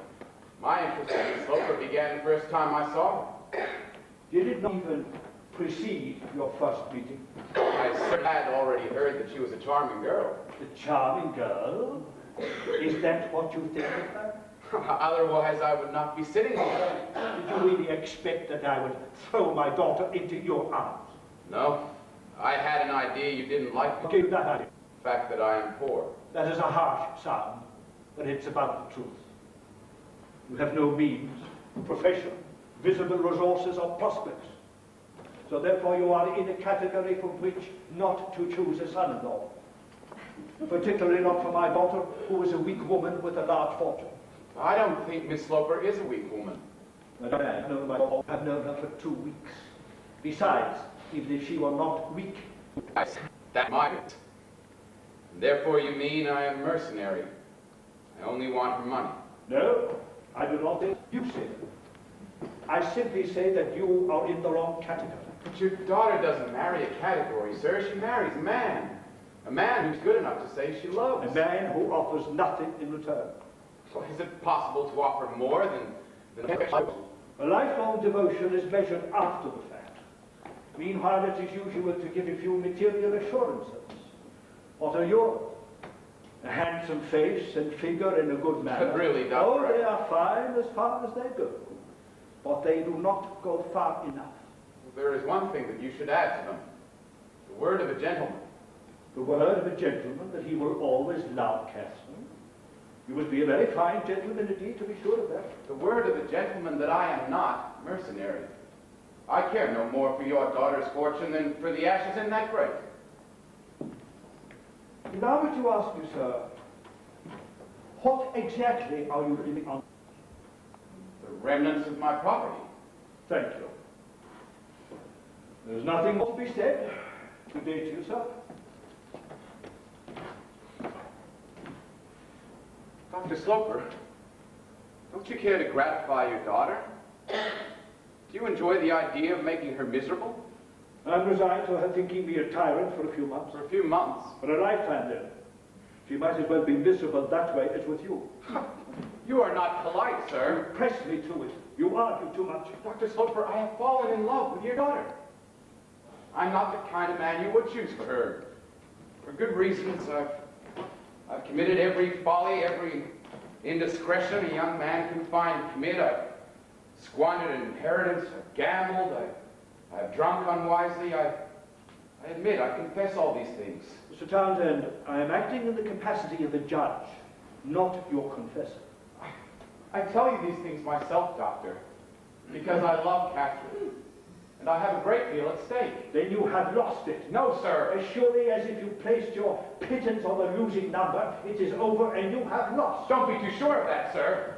My interest in Miss Sloper began the first time I saw her. Did it not even precede your first meeting? I had already heard that she was a charming girl. A charming girl? Is that what you think of her? Otherwise, I would not be sitting here. Did you really expect that I would throw my daughter into your arms? No. I had an idea you didn't like me. Give that idea. The fact that I am poor. That is a harsh sound, but it's about the truth. You have no means, profession, visible resources or prospects. So therefore you are in a category from which not to choose a son-in-law. Particularly not for my daughter, who is a weak woman with a large fortune. I don't think Miss Sloper is a weak woman. I have known her for 2 weeks. Besides, even if she were not weak... That might it. Therefore you mean I am mercenary. I only want her money. No, I do not think you say that. I simply say that you are in the wrong category. But your daughter doesn't marry a category, sir. She marries a man. A man who's good enough to say she loves. A man who offers nothing in return. Well, is it possible to offer more than A lifelong devotion is measured after the fact. Meanwhile, it is usual to give a few material assurances. What are yours? A handsome face and figure in a good manner. Really, Doctor? Oh, they are fine as far as they go. But they do not go far enough. There is one thing that you should add to them. The word of a gentleman. The word of a gentleman that he will always love Catherine. You must be a very fine gentleman indeed, to be sure of that. The word of a gentleman that I am not mercenary. I care no more for your daughter's fortune than for the ashes in that grave. Now would you ask me, sir, what exactly are you living on? The remnants of my property. Thank you. There's nothing more to be said. Good day to you, sir. Dr. Sloper, don't you care to gratify your daughter? Do you enjoy the idea of making her miserable? I'm resigned to her thinking me a tyrant for a few months. For a few months. For a lifetime, then. She might as well be miserable that way as with you. You are not polite, sir. You press me to it. You argue too much. Dr. Sloper, I have fallen in love with your daughter. I'm not the kind of man you would choose for her. For good reasons, I've committed every folly, every indiscretion a young man can find to commit. I've squandered an inheritance, I've gambled, I've drunk unwisely. I admit, I confess all these things. Mr. Townsend, I am acting in the capacity of a judge, not your confessor. I tell you these things myself, Doctor, because I love Catherine, and I have a great deal at stake. Then you have lost it. No, sir. As surely as if you placed your pittance on the losing number, it is over and you have lost. Don't be too sure of that, sir.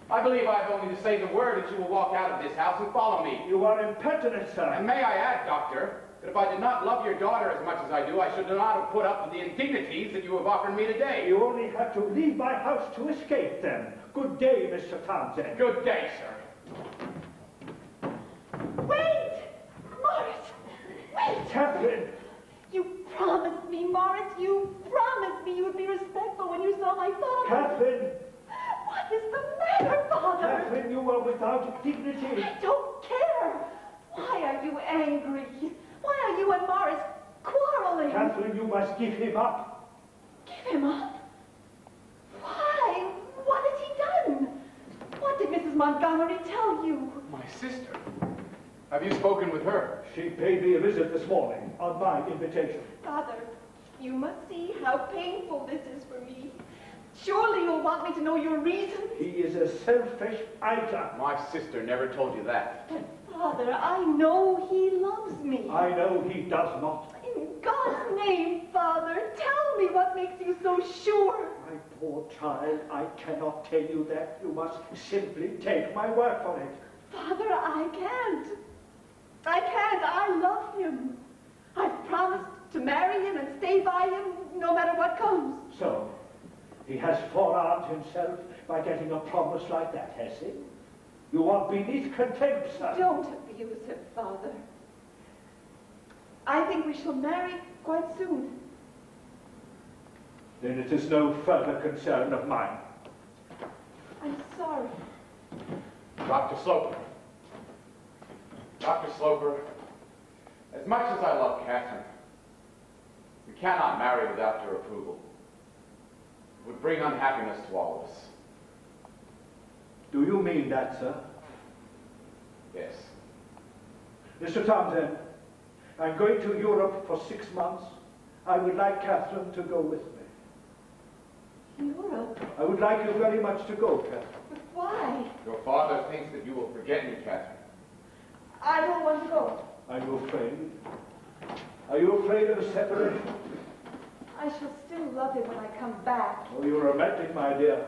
I believe I have only to say the word that you will walk out of this house and follow me. You are impertinent, sir. And may I add, Doctor, that if I did not love your daughter as much as I do, I should not have put up with the indignities that you have offered me today. You only have to leave my house to escape them. Good day, Mr. Townsend. Good day, sir. Wait! Morris! Wait! Catherine! You promised me, Morris, you promised me you would be respectful when you saw my father. Catherine! What is the matter, Father? Catherine, you are without dignity. I don't care. Catherine, you must give him up. Give him up? Why? What has he done? What did Mrs. Montgomery tell you? My sister. Have you spoken with her? She paid me a visit this morning on my invitation. Father, you must see how painful this is for me. Surely you'll want me to know your reason. He is a selfish idler. My sister never told you that. But Father, I know he loves me. I know he does not. In God's name, Father, tell me what makes you so sure. My poor child, I cannot tell you that. You must simply take my word for it. Father, I can't. I can't. I love him. I've promised to marry him and stay by him no matter what comes. So, he has forearmed himself by getting a promise like that, has he? You are beneath contempt, sir. Don't abuse him, Father. I think we shall marry quite soon. Then it is no further concern of mine. I'm sorry. Dr. Sloper. Dr. Sloper, as much as I love Catherine, we cannot marry without your approval. It would bring unhappiness to all of us. Do you mean that, sir? Yes. Mr. Townsend, I'm going to Europe for 6 months. I would like Catherine to go with me. Europe? I would like you very much to go, Catherine. But why? Your father thinks that you will forget me, Catherine. I don't want to go. Are you afraid? Are you afraid of a separation? I shall still love him when I come back. Oh, you're romantic, my dear,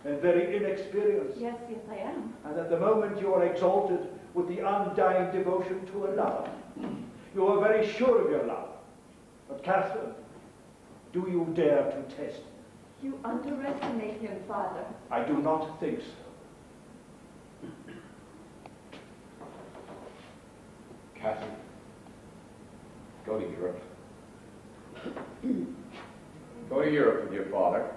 and very inexperienced. Yes, I am. And at the moment you are exalted with the undying devotion to a lover. You are very sure of your love. But Catherine, do you dare to test me? You underestimate him, Father. I do not think so. Catherine, go to Europe. Go to Europe with your father.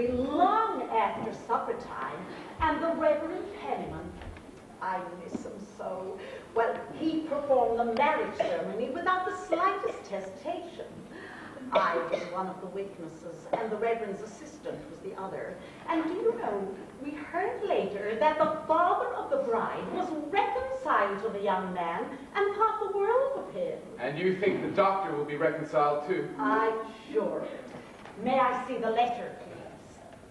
Long after supper time, and the Reverend Penniman, I miss him so. Well, he performed the marriage ceremony without the slightest hesitation. I was one of the witnesses, and the Reverend's assistant was the other. And do you know, we heard later that the father of the bride was reconciled to the young man and thought the world of him. And you think the doctor will be reconciled too? I'm sure. May I see the letter, please?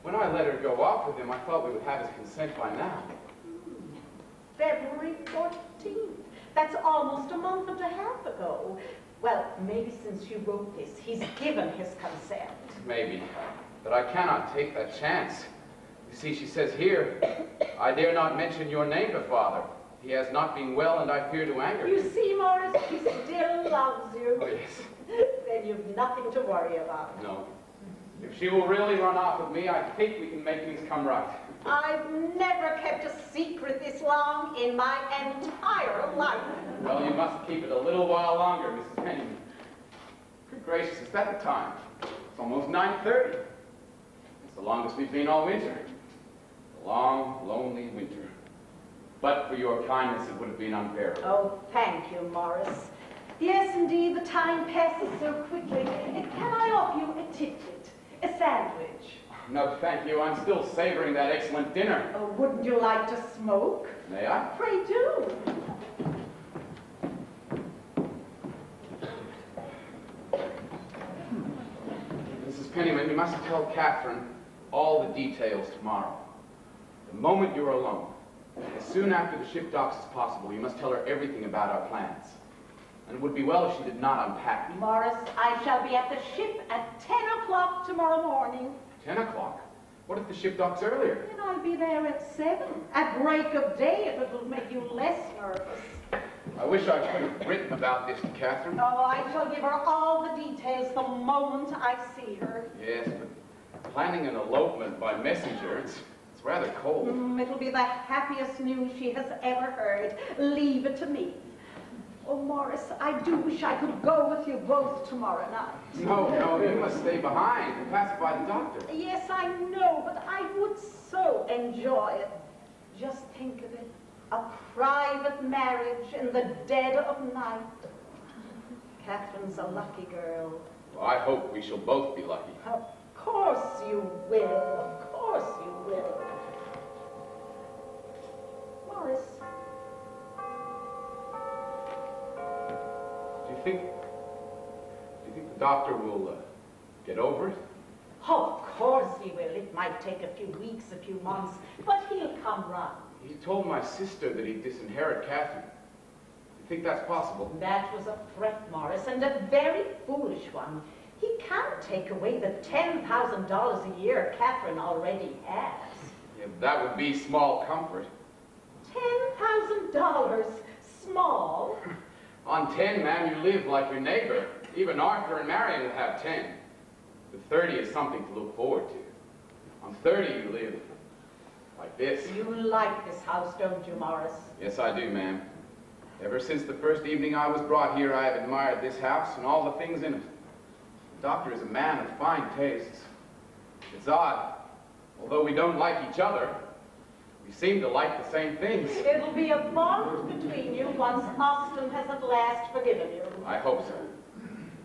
When I let her go off with him, I thought we would have his consent by now. February 14th. That's almost a month and a half ago. Well, maybe since you wrote this, he's given his consent. Maybe. But I cannot take that chance. You see, she says here, I dare not mention your name to father. He has not been well, and I fear to anger him. You see, Morris, he still loves you. Oh, yes. Then you've nothing to worry about. No. If she will really run off with me, I think we can make things come right. I've never kept a secret this long in my entire life. Well, you must keep it a little while longer, Mrs. Penniman. Good gracious, is that the time? It's almost 9:30. It's the longest we've been all winter. A long, lonely winter. But for your kindness, it would have been unbearable. Oh, thank you, Morris. Yes, indeed, the time passes so quickly. Can I offer you a tidbit? A sandwich? No, thank you. I'm still savoring that excellent dinner. Oh, wouldn't you like to smoke? May I? Pray do. Pennyman, you must tell Catherine all the details tomorrow. The moment you're alone, as soon after the ship docks as possible, you must tell her everything about our plans. And it would be well if she did not unpack me. Morris, I shall be at the ship at 10 o'clock tomorrow morning. 10 o'clock? What if the ship docks earlier? And I'll be there at 7. At break of day, if it will make you less nervous. I wish I could have written about this to Catherine. Oh, I shall give her all the details the moment I see her. Yes, but planning an elopement by messenger, it's rather cold. It'll be the happiest news she has ever heard. Leave it to me. Oh, Morris, I do wish I could go with you both tomorrow night. No, you must stay behind and pacify the doctor. Yes, I know, but I would so enjoy it. Just think of it. A private marriage in the dead of night. Catherine's a lucky girl. Well, I hope we shall both be lucky. Of course you will. Of course you will. Morris. Do you think the doctor will get over it? Oh, of course he will. It might take a few weeks, a few months, but he'll come round. He told my sister that he'd disinherit Catherine. Do you think that's possible? That was a threat, Morris, and a very foolish one. He can't take away the $10,000 a year Catherine already has. Yeah, that would be small comfort. $10,000? Small? On 10, ma'am, you live like your neighbor. Even Arthur and Marion will have 10. But 30 is something to look forward to. On 30, you live like this. You like this house, don't you, Morris? Yes, I do, ma'am. Ever since the first evening I was brought here, I have admired this house and all the things in it. The doctor is a man of fine tastes. It's odd. Although we don't like each other, we seem to like the same things. It'll be a bond between you once Austin has at last forgiven you. I hope so.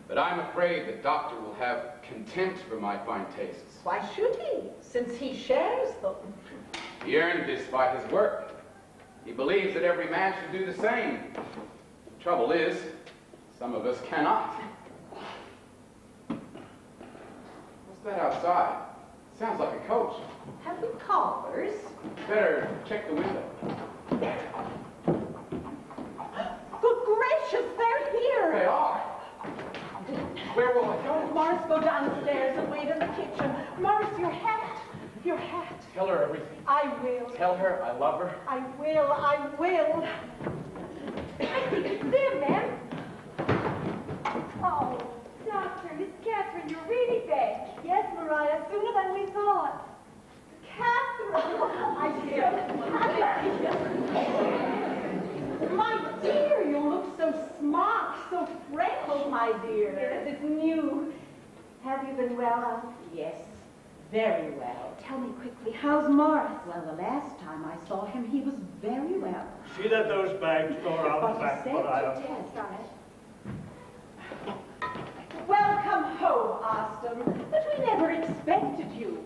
But I'm afraid the doctor will have contempt for my fine tastes. Why should he, since he shares them? He earned this by his work. He believes that every man should do the same. The trouble is, some of us cannot. What's that outside? It sounds like a coach. Have we callers? Better check the window. Good gracious, they're here! They are. Where will I go? Morris, go downstairs and wait in the kitchen. Morris, your hat. Your hat. Tell her everything. I will. Tell her I love her. I will. I will. I think it's them, ma'am. Oh, Doctor, Miss Catherine, you're really back. Yes, Mariah, sooner than we thought. Catherine! My dear, you look so smart, so freckled, my dear. Yes, it's new. Have you been well, Aunt? Yes, very well. Tell me quickly, how's Morris? Well, the last time I saw him, he was very well. See that those bags go around But the he back, said Mariah. to test on it. Welcome home, Austin. But we never expected you.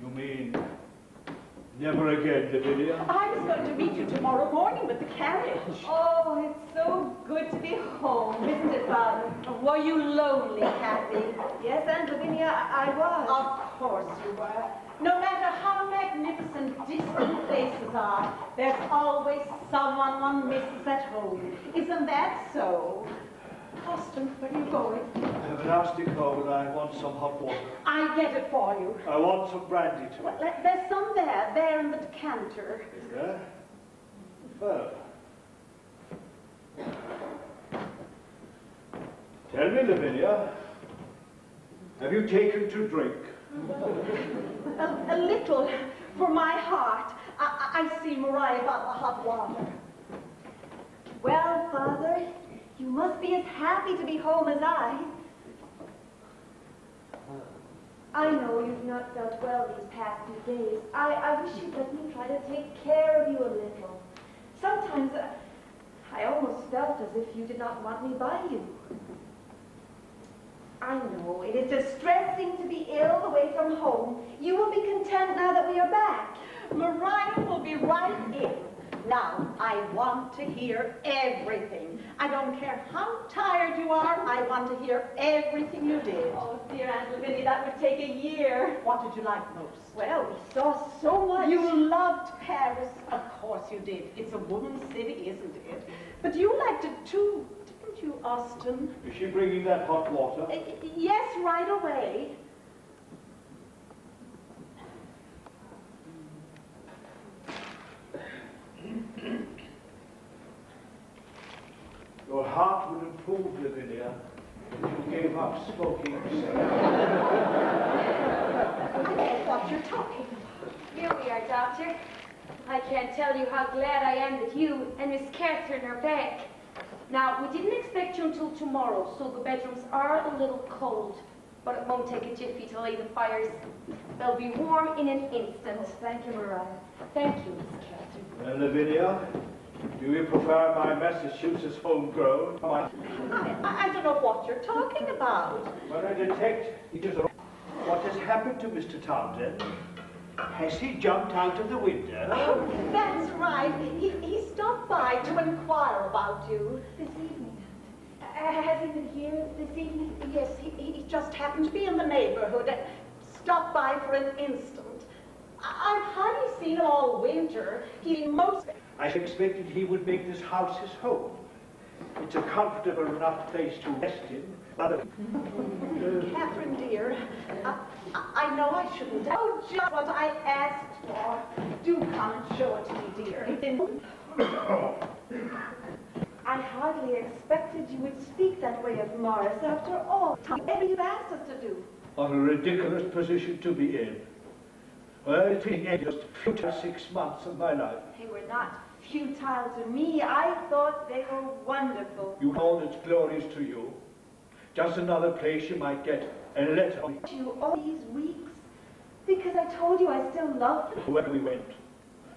You mean never again, Lavinia? I was going to meet you tomorrow morning with the carriage. Oh, it's so good to be home, isn't it, Father? Were you lonely, Kathy? Yes, Aunt Lavinia, I was. Of course you were. No matter how magnificent distant places are, there's always someone one misses at home. Isn't that so? Austin, where are you going? I have an nasty cold and I want some hot water. I'll get it for you. I want some brandy too. Well, there's some there in the decanter. Is there? Well. Tell me, Lavinia, have you taken to drink? A little for my heart. I see Mariah got the hot water. Well, Father, you must be as happy to be home as I. I know you've not felt well these past few days. I wish you'd let me try to take care of you a little. Sometimes I almost felt as if you did not want me by you. I know it is distressing to be ill away from home. You will be content now that we are back. Mariah will be right in. Now, I want to hear everything. I don't care how tired you are, I want to hear everything you did. Oh, dear Aunt Lavinia, that would take a year. What did you like most? Well, we saw so much. You loved Paris. Of course you did. It's a woman's city, isn't it? But you liked it too, didn't you, Austin? Is she bringing that hot water? Yes, right away. Your heart would improve, Lavinia, if you gave up smoking. What you're talking about. Here we are, Doctor. I can't tell you how glad I am that you and Miss Catherine are back. Now, we didn't expect you until tomorrow, so the bedrooms are a little cold. But it won't take a jiffy to lay the fires. They'll be warm in an instant. Oh, thank you, Mariah. Thank you, Miss Catherine. Well, Lavinia, do you prefer my Massachusetts homegrown? I don't know what you're talking about. When I detect what has happened to Mr. Townsend, has he jumped out of the window? Oh, that's right. He stopped by to inquire about you. This evening. Has he been here this evening? Yes, he just happened to be in the neighborhood. Stopped by for an instant. I've hardly seen him all winter. He most... I expected he would make this house his home. It's a comfortable enough place to rest in. But Catherine, dear, I know I shouldn't. Oh, just what I asked for. Do come and show it to me, dear. I hardly expected you would speak that way of Morris after all. Whatever you've asked us to do. what a ridiculous position to be in. Well, it's been just 6 months of my life. They were not futile to me. I thought they were wonderful. You know it's glorious to you. Just another place you might get a letter. You all these weeks because I told you I still loved you. Where we went.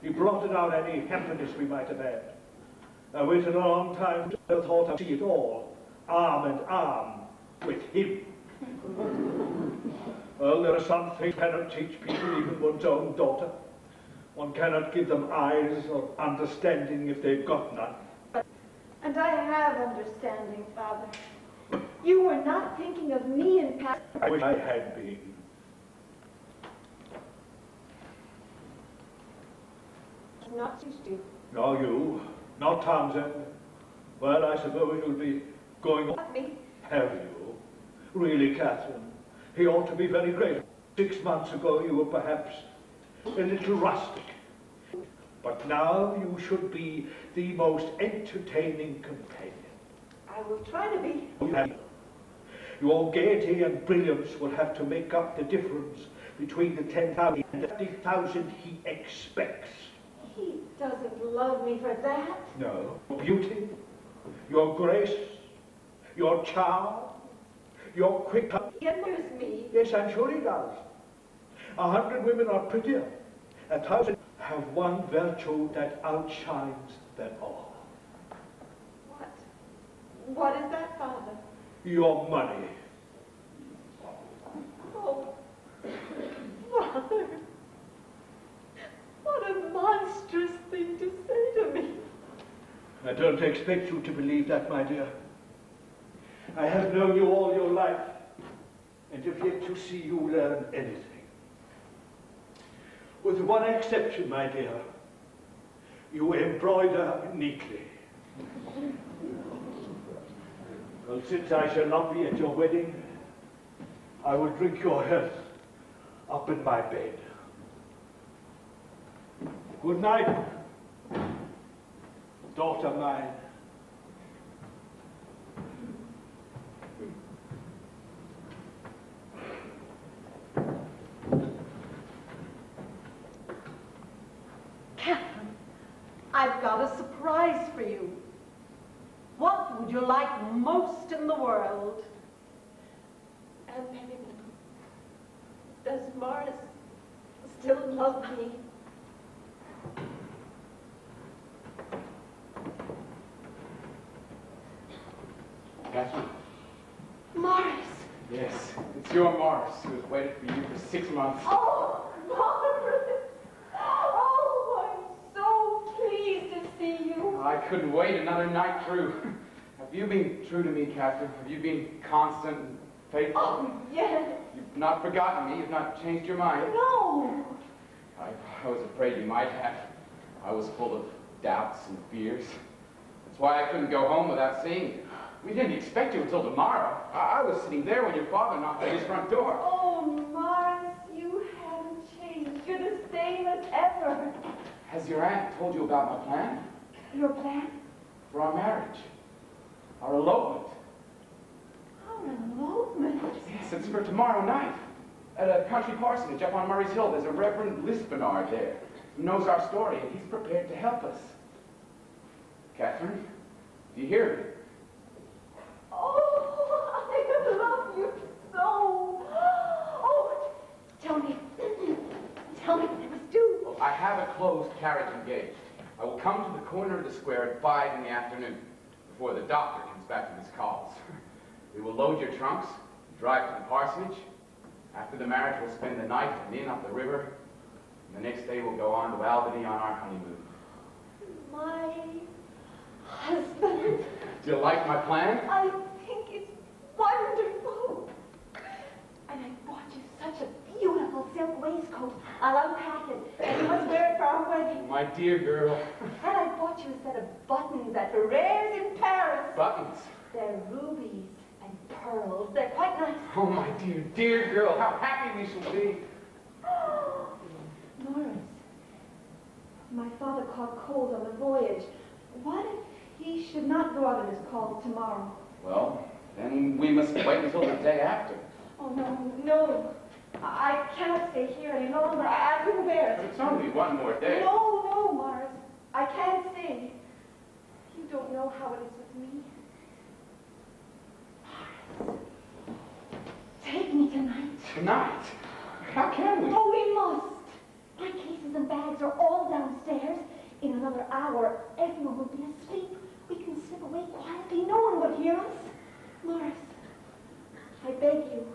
He blotted out any happiness we might have had. I waited a long time to thought I'd see it all, arm in arm with him. Well, there are some things one cannot teach people, even one's own daughter. One cannot give them eyes or understanding if they've got none. And I have understanding, Father. You were not thinking of me in past. I wish I had been. Not you. Nor you, not Townsend. Well, I suppose you'll be going on. Me. Have you? Really, Catherine? He ought to be very grateful. 6 months ago you were perhaps a little rustic. But now you should be the most entertaining companion. I will try to be. Your gaiety and brilliance will have to make up the difference between the 10,000 and the 50,000 he expects. He doesn't love me for that. No. Your beauty, your grace, your charm, your quick... He admires me. Yes, I'm sure he does. 100 women are prettier. 1,000 have one virtue that outshines them all. What? What is that, Father? Your money. Oh, Father. What a monstrous thing to say to me. I don't expect you to believe that, my dear. I have known you all your life, and have yet to see you learn anything. With one exception, my dear, you embroider neatly. Well, since I shall not be at your wedding, I will drink your health up in my bed. Good night, daughter mine. Catherine, I've got a surprise for you. What would you like most in the world? Aunt Everyman, does Morris still love me? Catherine? Morris! Yes, it's your Morris who has waited for you for 6 months. Oh, Morris! Oh, I'm so pleased to I couldn't wait another night through. Have you been true to me, Catherine? Have you been constant and faithful? Oh, yes. You've not forgotten me. You've not changed your mind. No. I was afraid you might have. I was full of doubts and fears. That's why I couldn't go home without seeing you. We didn't expect you until tomorrow. I was sitting there when your father knocked at his front door. Oh, Morris, you haven't changed. You're the same as ever. Has your aunt told you about my plan? Your plan? For our marriage. Our elopement. Our elopement? Yes, it's for tomorrow night. At a country parsonage up on Murray's Hill, there's a Reverend Lispenard there who knows our story, and he's prepared to help us. Catherine, do you hear me? Oh, I love you so. Oh, tell me what I must do. Well, I have a closed carriage engaged. I will come to the corner of the square at 5 in the afternoon, before the doctor comes back from his calls. We will load your trunks, drive to the parsonage. After the marriage, we'll spend the night at an inn up the river. And the next day, we'll go on to Albany on our honeymoon. My husband. Do you like my plan? I think it's wonderful. And I bought you such a beautiful silk waistcoat. I'll unpack it, and you must wear it for our wedding. My dear girl. And I bought you a set of buttons at Heiress in Paris. Buttons? They're rubies and pearls. They're quite nice. Oh, my dear, dear girl, how happy we shall be. Morris, my father caught cold on the voyage. What if he should not go out on his calls tomorrow? Well, then we must wait until the day after. Oh, no. I cannot stay here any longer. I couldn't bear it. It's only one more day. No, Morris. I can't stay. You don't know how it is with me. Morris, take me tonight. Tonight? How can we? Oh, we must. My cases and bags are all downstairs. In another hour, everyone will be asleep. We can slip away quietly. No one will hear us. Morris, I beg you.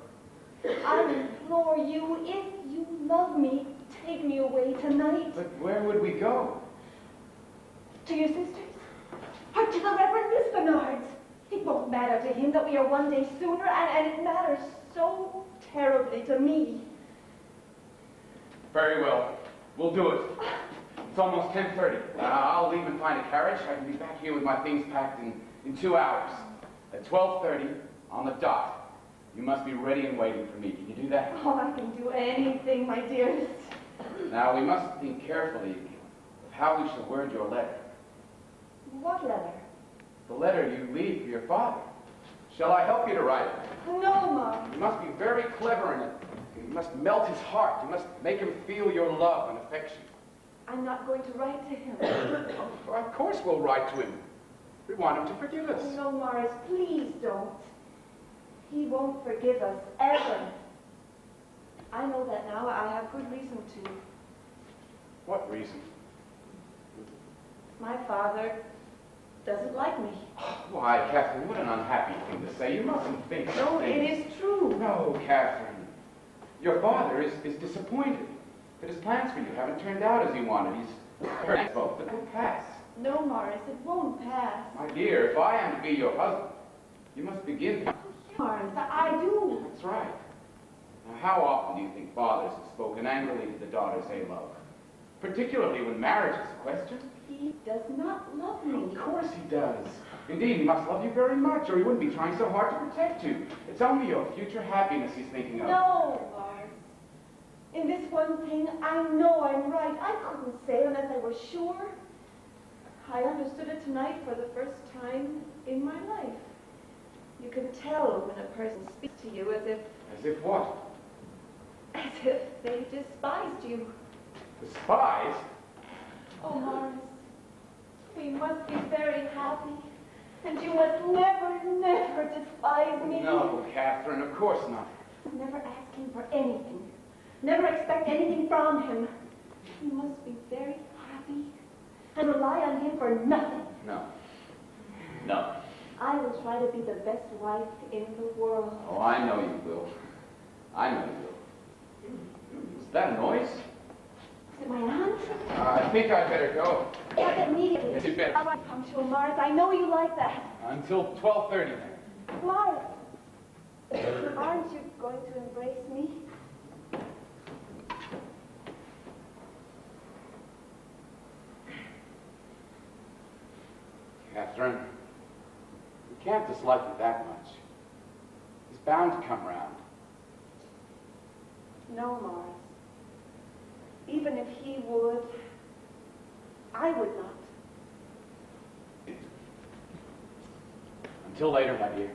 I implore you, if you love me, take me away tonight. But where would we go? To your sisters? Or to the Reverend Lispenard's? It won't matter to him that we are one day sooner, and it matters so terribly to me. Very well. We'll do it. It's almost 10:30. I'll leave and find a carriage. I can be back here with my things packed in 2 hours. At 12:30, on the dot. You must be ready and waiting for me. Can you do that? Oh, I can do anything, my dearest. Now, we must think carefully of how we shall word your letter. What letter? The letter you leave for your father. Shall I help you to write it? No, Mom. You must be very clever in it. You must melt his heart. You must make him feel your love and affection. I'm not going to write to him. Of course we'll write to him. We want him to forgive us. No, Morris, please don't. He won't forgive us, ever. I know that now. I have good reason to. What reason? My father doesn't like me. Why, Catherine, what an unhappy thing to say. You mustn't think of No, things. it is true. No, Catherine. Your father is disappointed that his plans for you haven't turned out as he wanted. He's hurt both, but they'll pass. No, Morris, it won't pass. My dear, if I am to be your husband, you must begin. Morris, I do. That's right. Now, how often do you think fathers have spoken angrily to the daughters they love? Particularly when marriage is a question. He does not love me. Of course he does. Indeed, he must love you very much, or he wouldn't be trying so hard to protect you. It's only your future happiness he's thinking of. No, Morris. In this one thing, I know I'm right. I couldn't say unless I was sure. I understood it tonight for the first time in my life. You can tell when a person speaks to you as if... As if what? As if they despised you. Despised? Oh, Morris, we must be very happy. And you must never, never despise me. No, Catherine, of course not. Never ask him for anything. Never expect anything from him. You must be very happy and rely on him for nothing. No. No. I will try to be the best wife in the world. Oh, I know you will. I know you will. Is that a noise? Is it my aunt? I think I'd better go. Immediately. Yes, you better. All right, punctual, Morris. I know you like that. Until 12:30 then. Morris, aren't you going to embrace me? Catherine, you can't dislike me that much. He's bound to come round. No, Morris. Even if he would, I would not. Until later, my dear.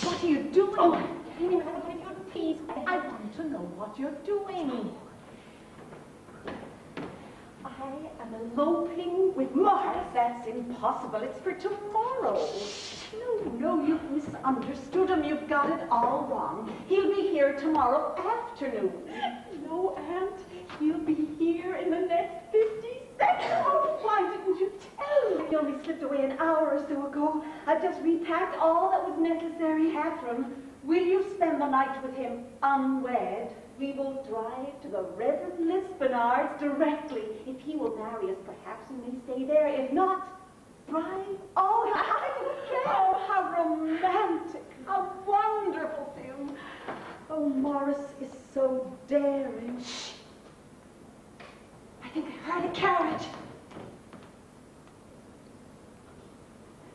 What are you doing? Oh, please, I want to know what you're doing. I am eloping with Morris. That's impossible. It's for tomorrow. No, you've misunderstood him. You've got it all wrong. He'll be here tomorrow afternoon. No, Aunt. He'll be here in the next 50 seconds. Oh, why didn't you tell me? He only slipped away an hour or so ago. I've just repacked all that was necessary. Catherine, will you spend the night with him unwed? We will drive to the Reverend Lisbonard's directly. If he will marry us, perhaps we may stay there. If not, drive. Oh, how romantic. How wonderful for you. Oh, Morris is so daring. Shh. I think I heard a carriage.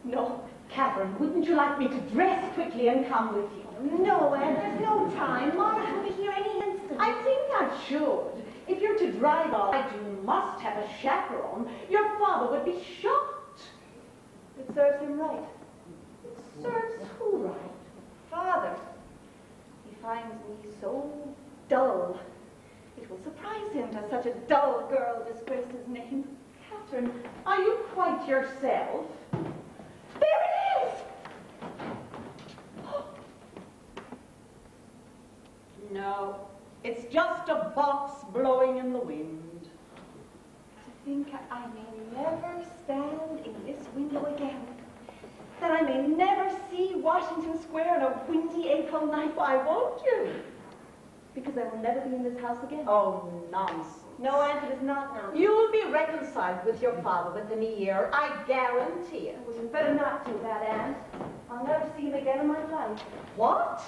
No, Catherine, wouldn't you like me to dress quickly and come with you? No, Anne, there's no time. Morris will be here any instant. I think I should. If you're to drive all night, you must have a chaperone. Your father would be shocked. It serves him right. It serves who right? Father, he finds me so dull. It will surprise him that such a dull girl disgraced his name. Catherine, are you quite yourself? There it is! No, it's just a box blowing in the wind. To think I may never stand in this window again. That I may never see Washington Square on a windy April night. Why won't you? Because I will never be in this house again. Oh, nonsense. No, Aunt, it is not nonsense. You'll be reconciled with your father within a year, I guarantee it. Well, you better not do that, Aunt. I'll never see him again in my life. What?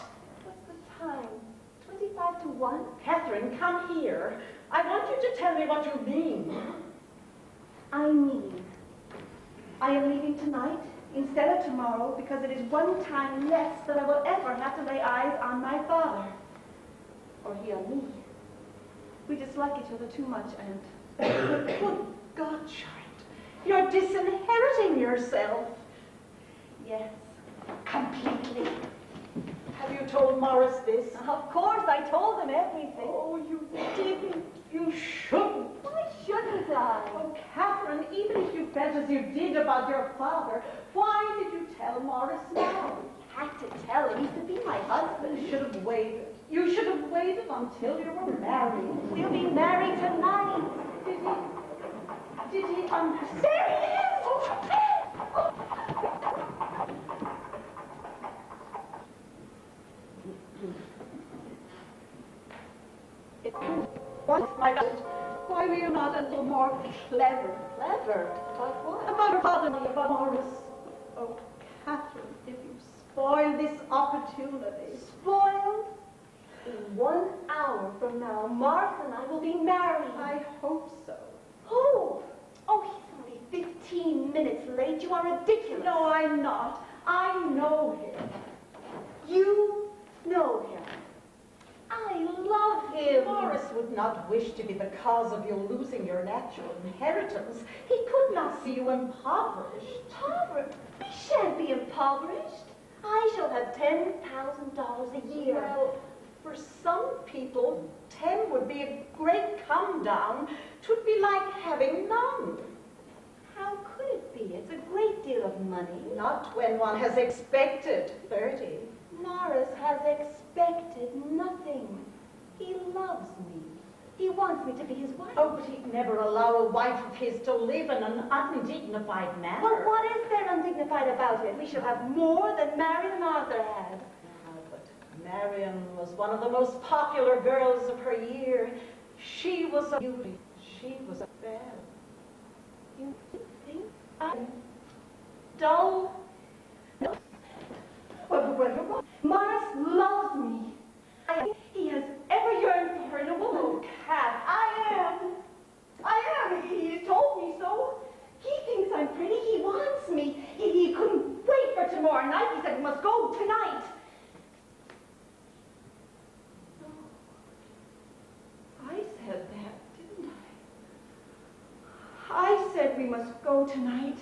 What's the time? 25 to 1? Catherine, come here. I want you to tell me what you mean. I mean, I am leaving tonight instead of tomorrow because it is one time less that I will ever have to lay eyes on my father. Or he on me. We dislike each other too much, Aunt. Good God, child. You're disinheriting yourself. Yes. Completely. Have you told Morris this? Of course, I told him everything. Oh, you didn't. You shouldn't. Why shouldn't I? Oh, Catherine, even if you felt as you did about your father, why did you tell Morris now? I had to tell him. He's to be my husband. You should have waited. You should have waited until you were married. We'll be married tonight. Did he understand? There he is! What's my God? Why were you not a little more clever. Clever? About what? About father, about Morris. Oh, Catherine, if you spoil this opportunity. Spoiled? In 1 hour from now, Martha and I will be married. I hope so. Who? Oh, he's only 15 minutes late. You are ridiculous. No, I'm not. I know him. You know him. I love him. Morris would not wish to be the cause of you losing your natural inheritance. He could not see you impoverished. Impoverished? We shan't be impoverished. I shall have $10,000 a year. Well, for some people, 10 would be a great come down. 'Twould be like having none. How could it be? It's a great deal of money. Not when one has expected 30. Morris has expected nothing. He loves me. He wants me to be his wife. Oh, but he'd never allow a wife of his to live in an undignified manner. Well, what is there undignified about it? We shall have more than Marion and Arthur had. But Marion was one of the most popular girls of her year. She was a beauty. She was a belle. You think I'm dull? No. Well, Morris loves me. He has ever yearned for in a woman. Oh, Cat, I am. He's told me so. He thinks I'm pretty. He wants me. He couldn't wait for tomorrow night. He said we must go tonight. I said that, didn't I? I said we must go tonight.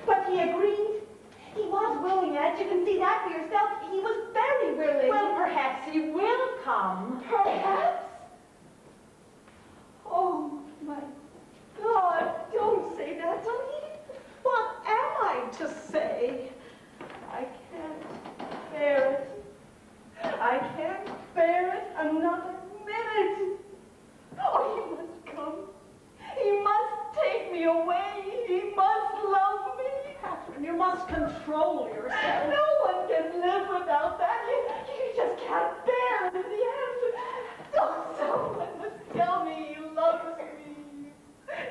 But he agreed. He was willing, Ed. You can see that for yourself. He was very willing. Well, perhaps he will come. Perhaps. Oh, my God, don't say that. What am I to say? I can't bear it. I can't bear it another minute. Oh, he must come. He must take me away. He must love me. Catherine, you must control yourself. No one can live without that. You just can't bear it in the end. Oh, someone must tell me he loves me.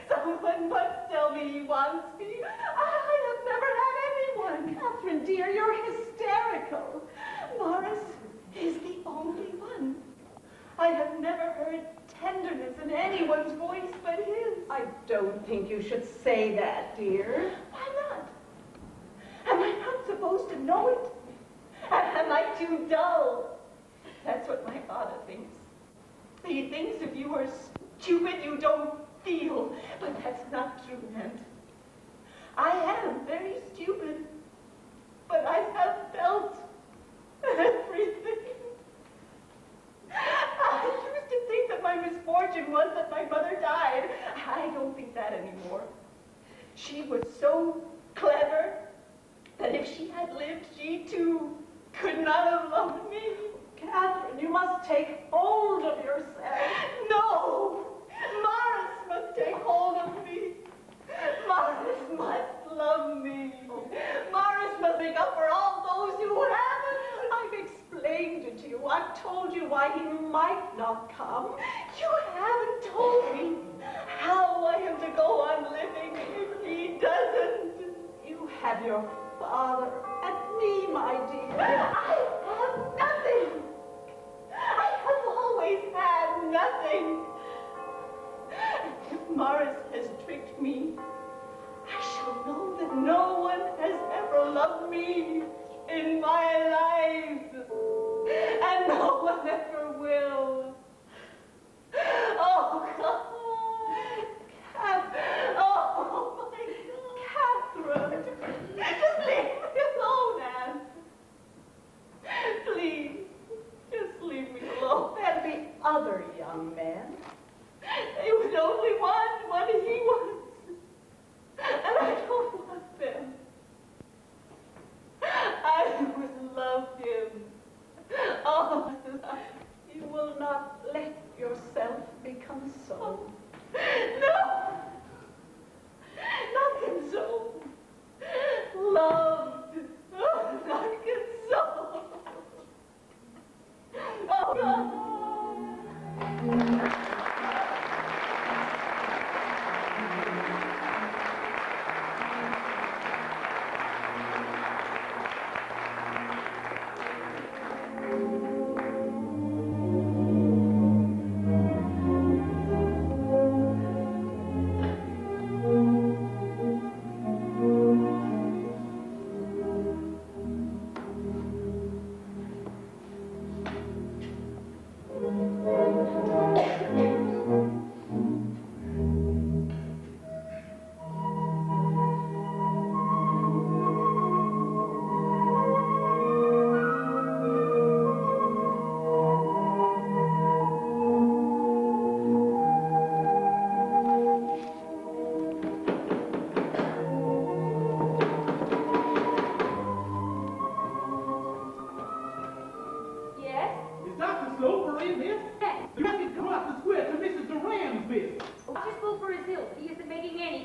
Someone must tell me he wants me. I have never had anyone. Catherine, dear, you're hysterical. Morris is the only one. I have never heard tenderness in anyone's voice but his. I don't think you should say that, dear. Why not? Am I not supposed to know it? Am I too dull? That's what my father thinks. He thinks if you are stupid, you don't feel. But that's not true, Aunt. I am very stupid, but I have felt everything. I used to think that my misfortune was that my mother died. I don't think that anymore. She was so clever that if she had lived, she too could not have loved me. Catherine, you must take hold of yourself. No! Morris must take hold of me. Morris must love me. Morris must make up for all those who haven't. I've explained it to you. I've told you why he might not come. You haven't told me how I am to go on living if he doesn't. You have your father and me, my dear. I have nothing. I have always had nothing. If Morris has tricked me, I shall know that no one has ever loved me in my life, and no one ever will. Oh, God. Oh, my God. Catherine. Just leave me alone, Anne. Please, just leave me alone. There'll be other young men. They would only want what he wants, and I don't want them. I would love him. Oh, You will not let yourself become so.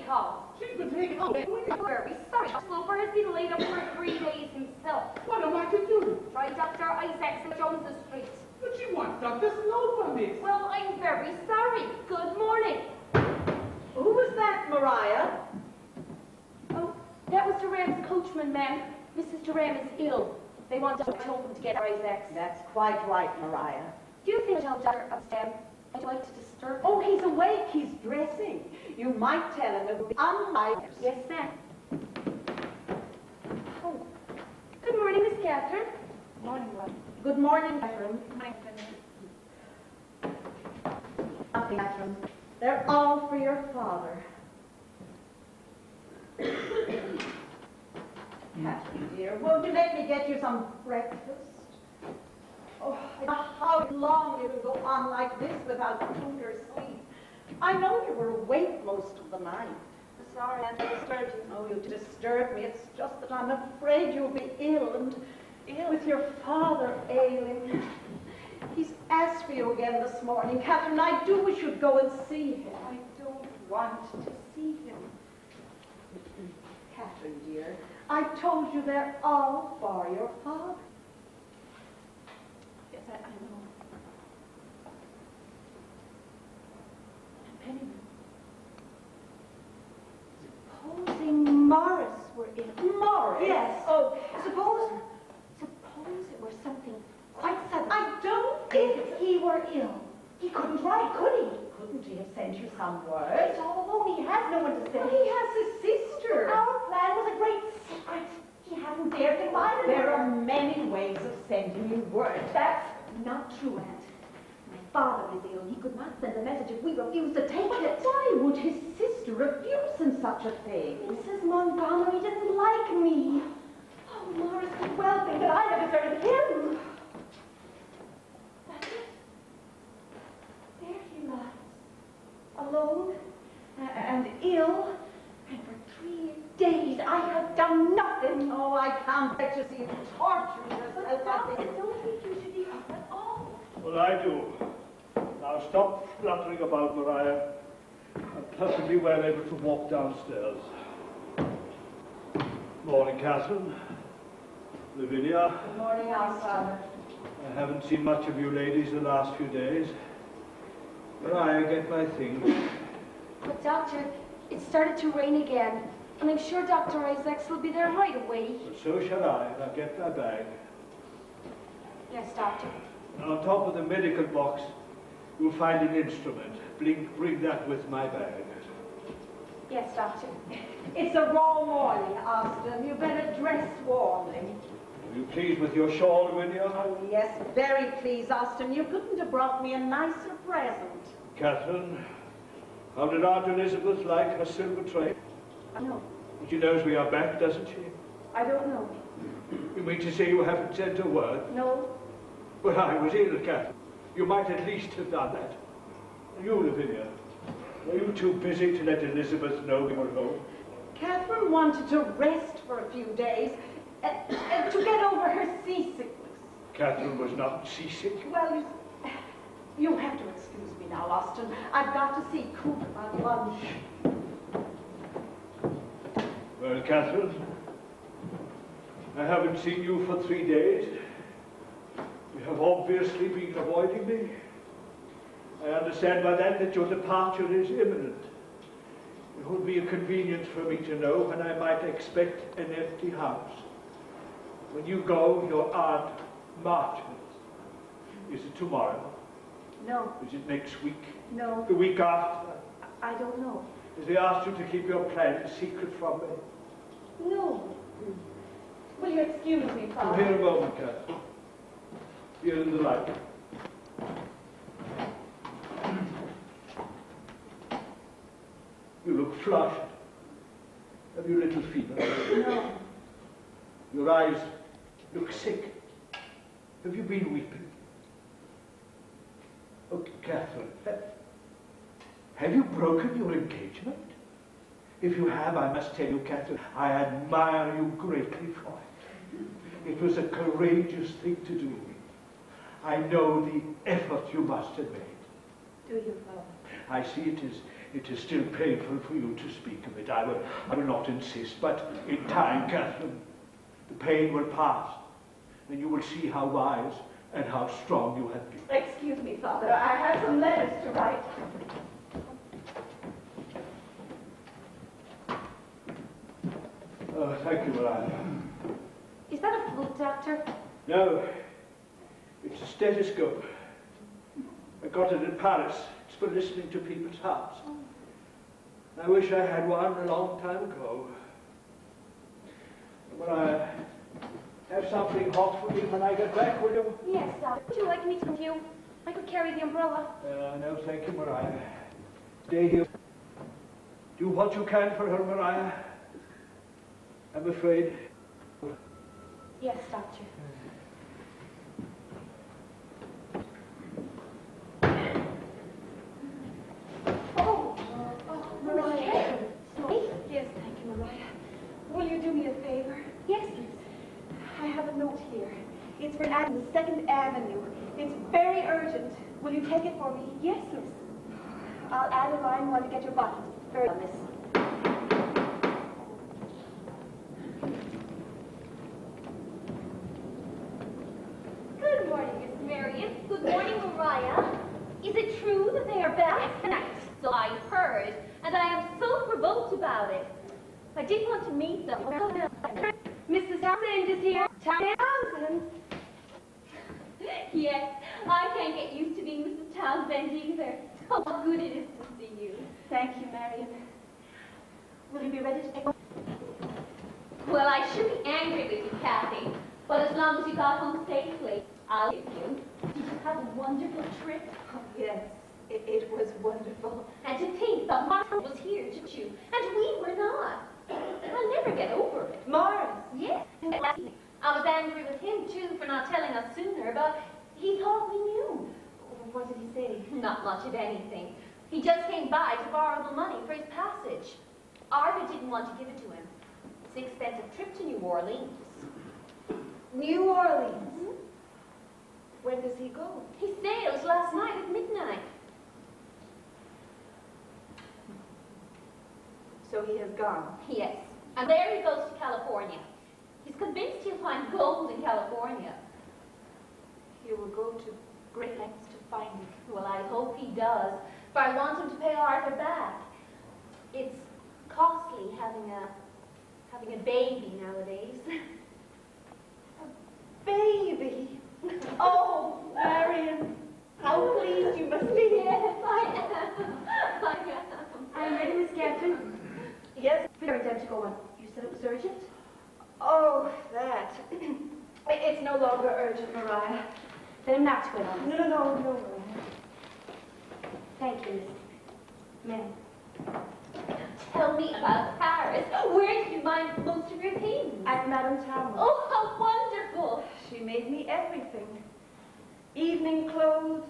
because. She's been taken away. I'm very sorry. Sloper has been laid up for 3 days himself. What am I to do? Try Dr. Isaacson Jones Street. But she wants Dr. Sloper, miss. Well, I'm very sorry. Good morning. Who was that, Mariah? Oh, that was Duran's coachman, ma'am. Mrs. Duran is ill. They want Dr. Holman to get Isaacs. That's quite right, Mariah. Do you think I'll tell Dr. Stem? I'd like to disturb him. Oh, he's awake. He's dressing. You might tell him it would be unlike. Yes, ma'am. Oh. Good morning, Miss Catherine. Morning, love. Good morning, Catherine. Morning, Nothing, Catherine. They're all for your father. Catherine, dear, won't you let me get you some breakfast? Oh, I don't know how long you can go on like this without food or sleep. I know you were awake most of the night. Sorry, I disturbed you. Oh, you disturb me. It's just that I'm afraid you'll be ill, and ill with your father ailing. He's asked for you again this morning. Catherine, I do wish you'd go and see him. I don't want to see him. Catherine, dear, I told you they're all for your father. Yes, I know. And Penny, supposing Morris were in. Morris? Yes. Oh, Suppose it were something quite sudden. I don't If he were ill, he couldn't write, could he? Couldn't he have sent you some word? He's all alone. He has no one to send. He has his sister. Our plan was a great secret. He hadn't dared confide in her. There are many ways of sending you word. That's not true, Aunt. My father is ill. He could not send a message if we refused to take it. Why would his sister refuse him such a thing? Mrs. Montgomery didn't like me. Oh, Morris could well think that I had deserted him. That's it. There he lies, alone and ill, and for 3 days I have done nothing. Oh, I can't let you see him torturing yourself. I don't think you should be up at all. Well, I do. Now stop fluttering about, Mariah. I'm perfectly well able to walk downstairs. Morning, Catherine. Lavinia. Good morning, our father. I haven't seen much of you ladies the last few days. Mariah, get my things. But, Doctor, it started to rain again, and I'm sure Dr. Isaacs will be there right away. But so shall I. Now get my bag. Yes, Doctor. And on top of the medical box, you'll find an instrument. Bring that with my bag. Yes, Doctor. It's a raw morning, Austin. You better dress warmly. Are you pleased with your shawl, Lavinia? Oh, yes, very pleased, Austin. You couldn't have brought me a nicer present. Catherine, how did Aunt Elizabeth like her silver tray? No, She knows we are back, doesn't she? I don't know. You mean to say you haven't sent a word? No, Well, I was ill, Catherine. You might at least have done that. You, Lavinia, were you too busy to let Elizabeth know we were home? Catherine wanted to rest for a few days and to get over her seasickness. Catherine was not seasick. Well, you have to excuse me now, Austin. I've got to see Coop about lunch. Well, Catherine, I haven't seen you for 3 days. You have obviously been avoiding me. I understand by that your departure is imminent. It would be a convenience for me to know when I might expect an empty house. When you go, your aunt marches. Is it tomorrow? no, Is it next week? no, The week after? I don't know. Has they asked you to keep your plans secret from me? No. Will you excuse me, Come Father? here a moment, Catherine. Here in the light. You look flushed. Have you a little fever? No. Your eyes look sick. Have you been weeping? Oh, Catherine, have you broken your engagement? If you have, I must tell you, Catherine, I admire you greatly for it. It was a courageous thing to do. I know the effort you must have made. Do you, Father? I see it it is still painful for you to speak of it. I will not insist, but in time, Catherine, the pain will pass, and you will see how wise and how strong you have been. Excuse me, Father. I have some letters to write. Oh, thank you, Maria. Is that a flute, Doctor? No, it's a stethoscope. I got it in Paris. It's for listening to people's hearts. I wish I had one a long time ago. Maria, have something hot for me when I get back, will you? Yes, Doctor. Would you like me to come to you? I could carry the umbrella. No, thank you, Maria. Stay here. Do what you can for her, Maria. I'm afraid. Yes, Doctor. Oh, Mariah. Yes, thank you, Mariah. Will you do me a favor? Yes, please. I have a note here. It's for the 2nd Avenue. It's very urgent. Will you take it for me? Yes, miss. I'll add a line while you get your button. Very well, miss. Good morning, Miss Marion. Good morning, Mariah. Is it true that they are back tonight? So I've heard, and I am so provoked about it. I did want to meet them. Mrs. Townsend is here. Townsend? Yes, I can't get used to being Mrs. Townsend either. Oh, how good it is to see you. Thank you, Marion. Will you be ready to take... Well, I should be angry with you, Kathy, but as long as you got home safely, I'll give you. Did you have a wonderful trip? Oh, yes, it was wonderful. And to think that Martha was here, didn't you? And we were not. I'll never get over it. Morris. Yes. I was angry with him, too, for not telling us sooner, but he thought we knew. What did he say? Not much of anything. He just came by to borrow the money for his passage. Arthur didn't want to give it to him. It's an expensive trip to New Orleans. New Orleans? When does he go? He sailed last night at midnight. So he has gone. Yes. And there he goes to California. He's convinced he'll find gold in California. He will go to great lengths to find it. Well, I hope he does, for I want him to pay Arthur back. It's costly having a baby nowadays. Baby! Oh, Marion, how pleased you must be. Yes, I am. I am. I'm ready, Miss Catherine. Yes, very time to go on. You said it was urgent? Oh, that. It's no longer urgent, Mariah. Then Maxwell. No, Mariah. Thank you, Miss. Ma'am. Tell me about Paris. Where did you find most of your things? At Madame Talmud. Oh, how wonderful. She made me everything. Evening clothes,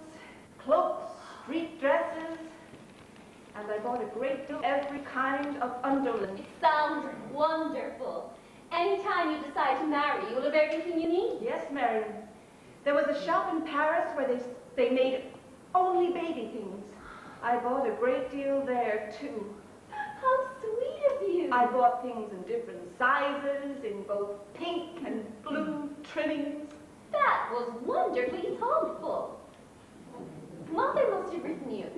cloaks, street dresses, and I bought a great deal of every kind of underlinen. It sounds wonderful. Anytime you decide to marry, you'll have everything you need. Yes, Marion. There was a shop in Paris where they made only baby things. I bought a great deal there, too. How sweet of you. I bought things in different sizes, in both pink and blue trimmings. That was wonderfully thoughtful. Mother must have written you.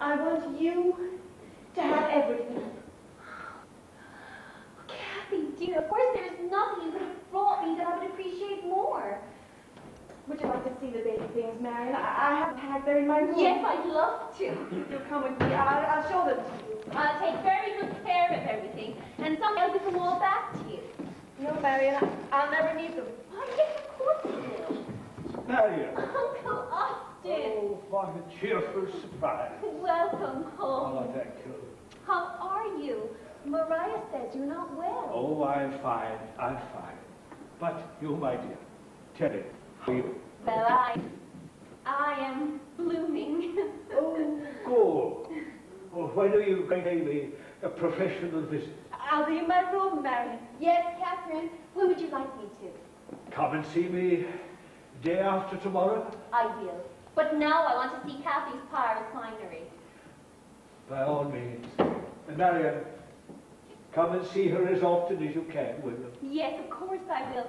I want you to have everything. Kathy, dear, of course there's nothing you could have brought me that I would appreciate more. Would you like to see the baby things, Marion? I have a pack there in my room. Yes, I'd love to. You'll come with me. I'll show them to you. I'll take very good care of everything, and someday I'll give them all back to you. No, Marion, I'll never need them. Oh, yes, of course you will. Marion. Uncle Austin. Oh, what a cheerful surprise. Welcome home. Oh, thank you. How are you? Mariah says you're not well. Oh, I'm fine. I'm fine. But you, my dear, tell me, how are you? Well, I am blooming. Oh, good. Well, when are you going to pay me a professional visit? I'll be in my room, Marion. Yes, Catherine. When would you like me to? Come and see me day after tomorrow? I will. But now I want to see Kathy's Paris finery. By all means. And Marian, come and see her as often as you can, will you? Yes, of course I will.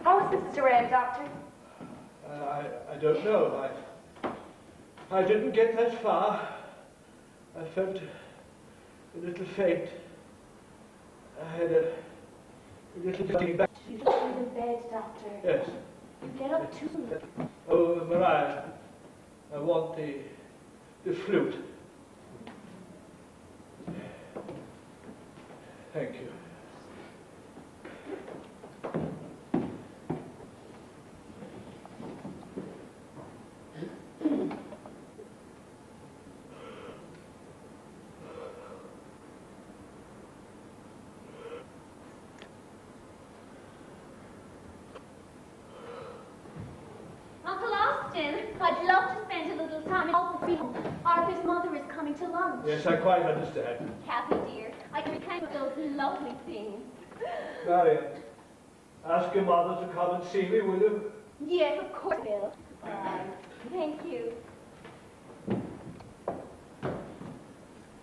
How is Mr. Rand, Doctor? I don't know. I didn't get that far. I felt a little faint. I had a little feedback. You should be in bed, Doctor. Yes. You get up too late. Oh, Mariah, I want the flute. Thank you. Uncle Austin, I'd love to spend a little time in Alpha. Arthur's mother is coming to lunch. Yes, I quite understand. Kathy, dear, I can recount those lovely things. Marian, ask your mother to come and see me, will you? Yes, of course, Bill. Thank you.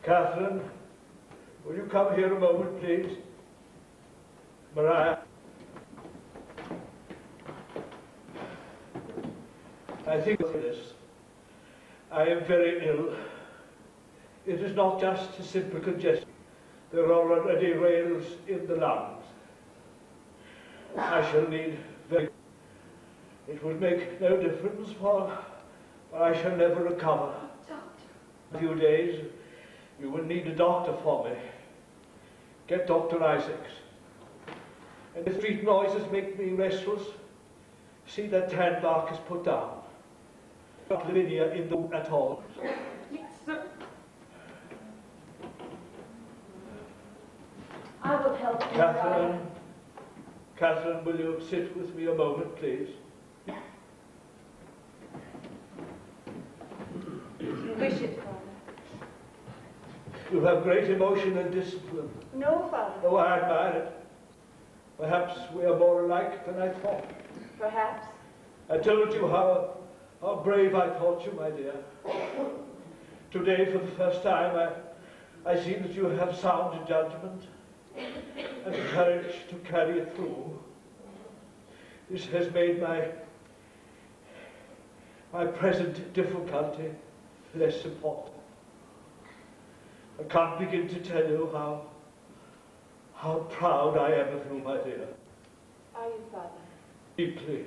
Catherine, will you come here a moment, please? Mariah. I think of this. I am very ill. It is not just a simple congestion. There are already rails in the lungs. I shall need very... It will make no difference, for I shall never recover. In a few days, you will need a doctor for me. Get Dr. Isaacs. And if street noises make me restless, see that tan bark is put down. Not Lavinia in the room at all. Yes, sir. I will help you. Catherine, will you sit with me a moment, please? You wish it, Father. You have great emotion and discipline. No, Father. Oh, I admire it. Perhaps we are more alike than I thought. Perhaps. I told you how brave I thought you, my dear. Today, for the first time, I see that you have sound judgment and the courage to carry it through. This has made my present difficulty less important. I can't begin to tell you how proud I am of you, my dear. Are you, Father? Deeply,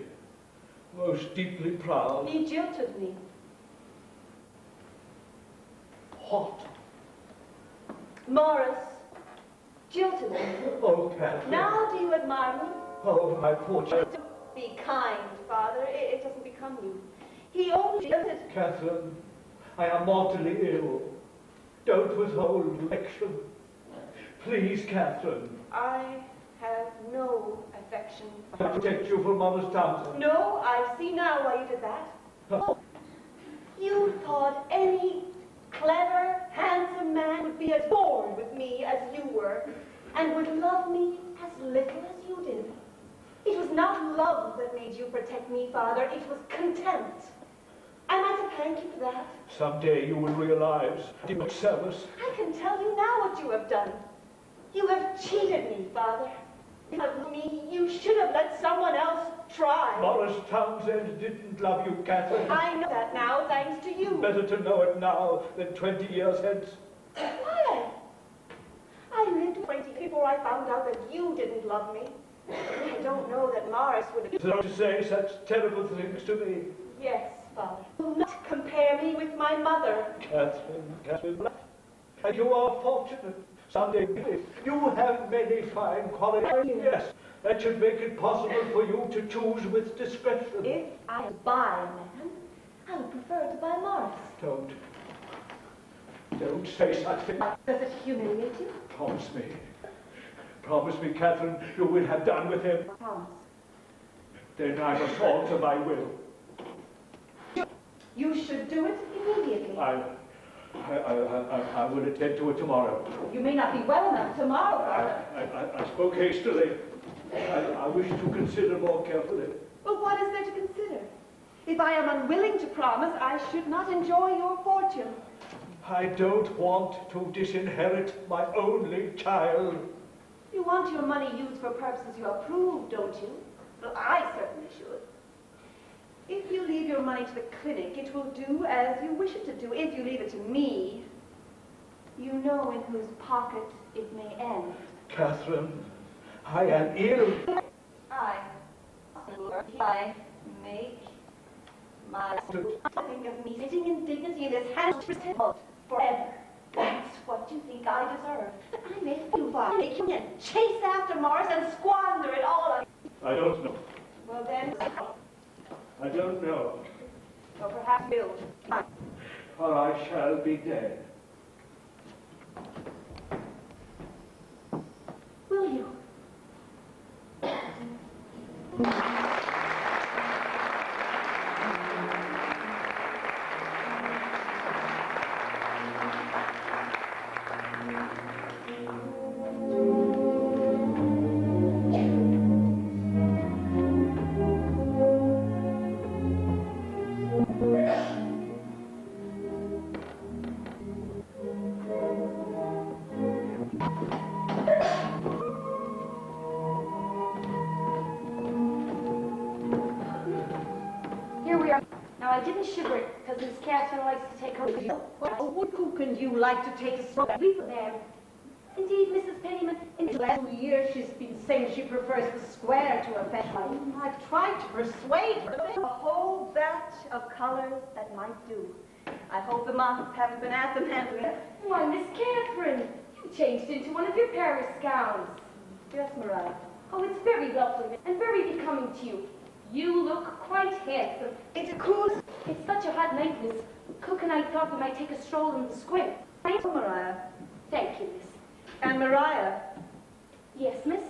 most deeply proud. He jilted me. What? Morris jilted me. Oh, Catherine. Now do you admire me? Oh, my poor child. Be kind, Father. It doesn't become you. He only jilted. Catherine, I am mortally ill. Don't withhold affection. Please, Catherine. I have no affection for I her. protect you from Morris Townsend. No, I see now why you did that. Oh, you thought any clever, handsome man would be as bored with me as you were, and would love me as little as you did. It was not love that made you protect me, Father. It was contempt. Am I to thank you for that? Someday you will realize your service. I can tell you now what you have done. You have cheated me, Father. You have loved me. You should have let someone else try. Morris Townsend didn't love you, Catherine. I know that now, thanks to you. Better to know it now than 20 years hence. Why? I lived 20 before I found out that you didn't love me. I don't know that Morris would have... So to say such terrible things to me. Yes, Father. Do not compare me with my mother. Catherine, and you are fortunate. Someday you have many fine qualities. Yes, that should make it possible for you to choose with discretion. If I buy a man, I would prefer to buy Morris. Don't say such things. Does it humiliate you? Promise me. Promise me, Catherine, you will have done with him. Promise. Then I must alter my will. You should do it immediately. I will attend to it tomorrow. You may not be well enough tomorrow. I spoke hastily. I wish to consider more carefully. Well, what is there to consider? If I am unwilling to promise, I should not enjoy your fortune. I don't want to disinherit my only child. You want your money used for purposes you approve, don't you? Well, I certainly should. If you leave your money to the clinic, it will do as you wish it to do. If you leave it to me, you know in whose pocket it may end. Catherine, I am ill. I make my think of me sitting in dignity in this house forever. That's what you think I deserve. I make you make you chase after Morris and squander it all on. I don't know. Well then, I don't know. or perhaps Bill. Or I shall be dead. Will you? Here we are. Now, I didn't shiver it because Miss Catherine likes to take her view. Who can you like to take a smoke? Ma'am. Indeed, Mrs. Pennyman, in The last 2 years she's been saying she prefers the square to a fashion. I've tried to persuade her. A whole batch of colors that might do. I hope the moths haven't been at them, have they? Why, Miss Catherine, you changed into one of your Paris gowns. Yes, Mariah. Oh, it's very lovely and very becoming to you. You look quite handsome. It's cool. It's such a hot night, Miss. Cook and I thought we might take a stroll in the square. Oh, Mariah. Thank you, Miss. And Mariah, Yes, Miss?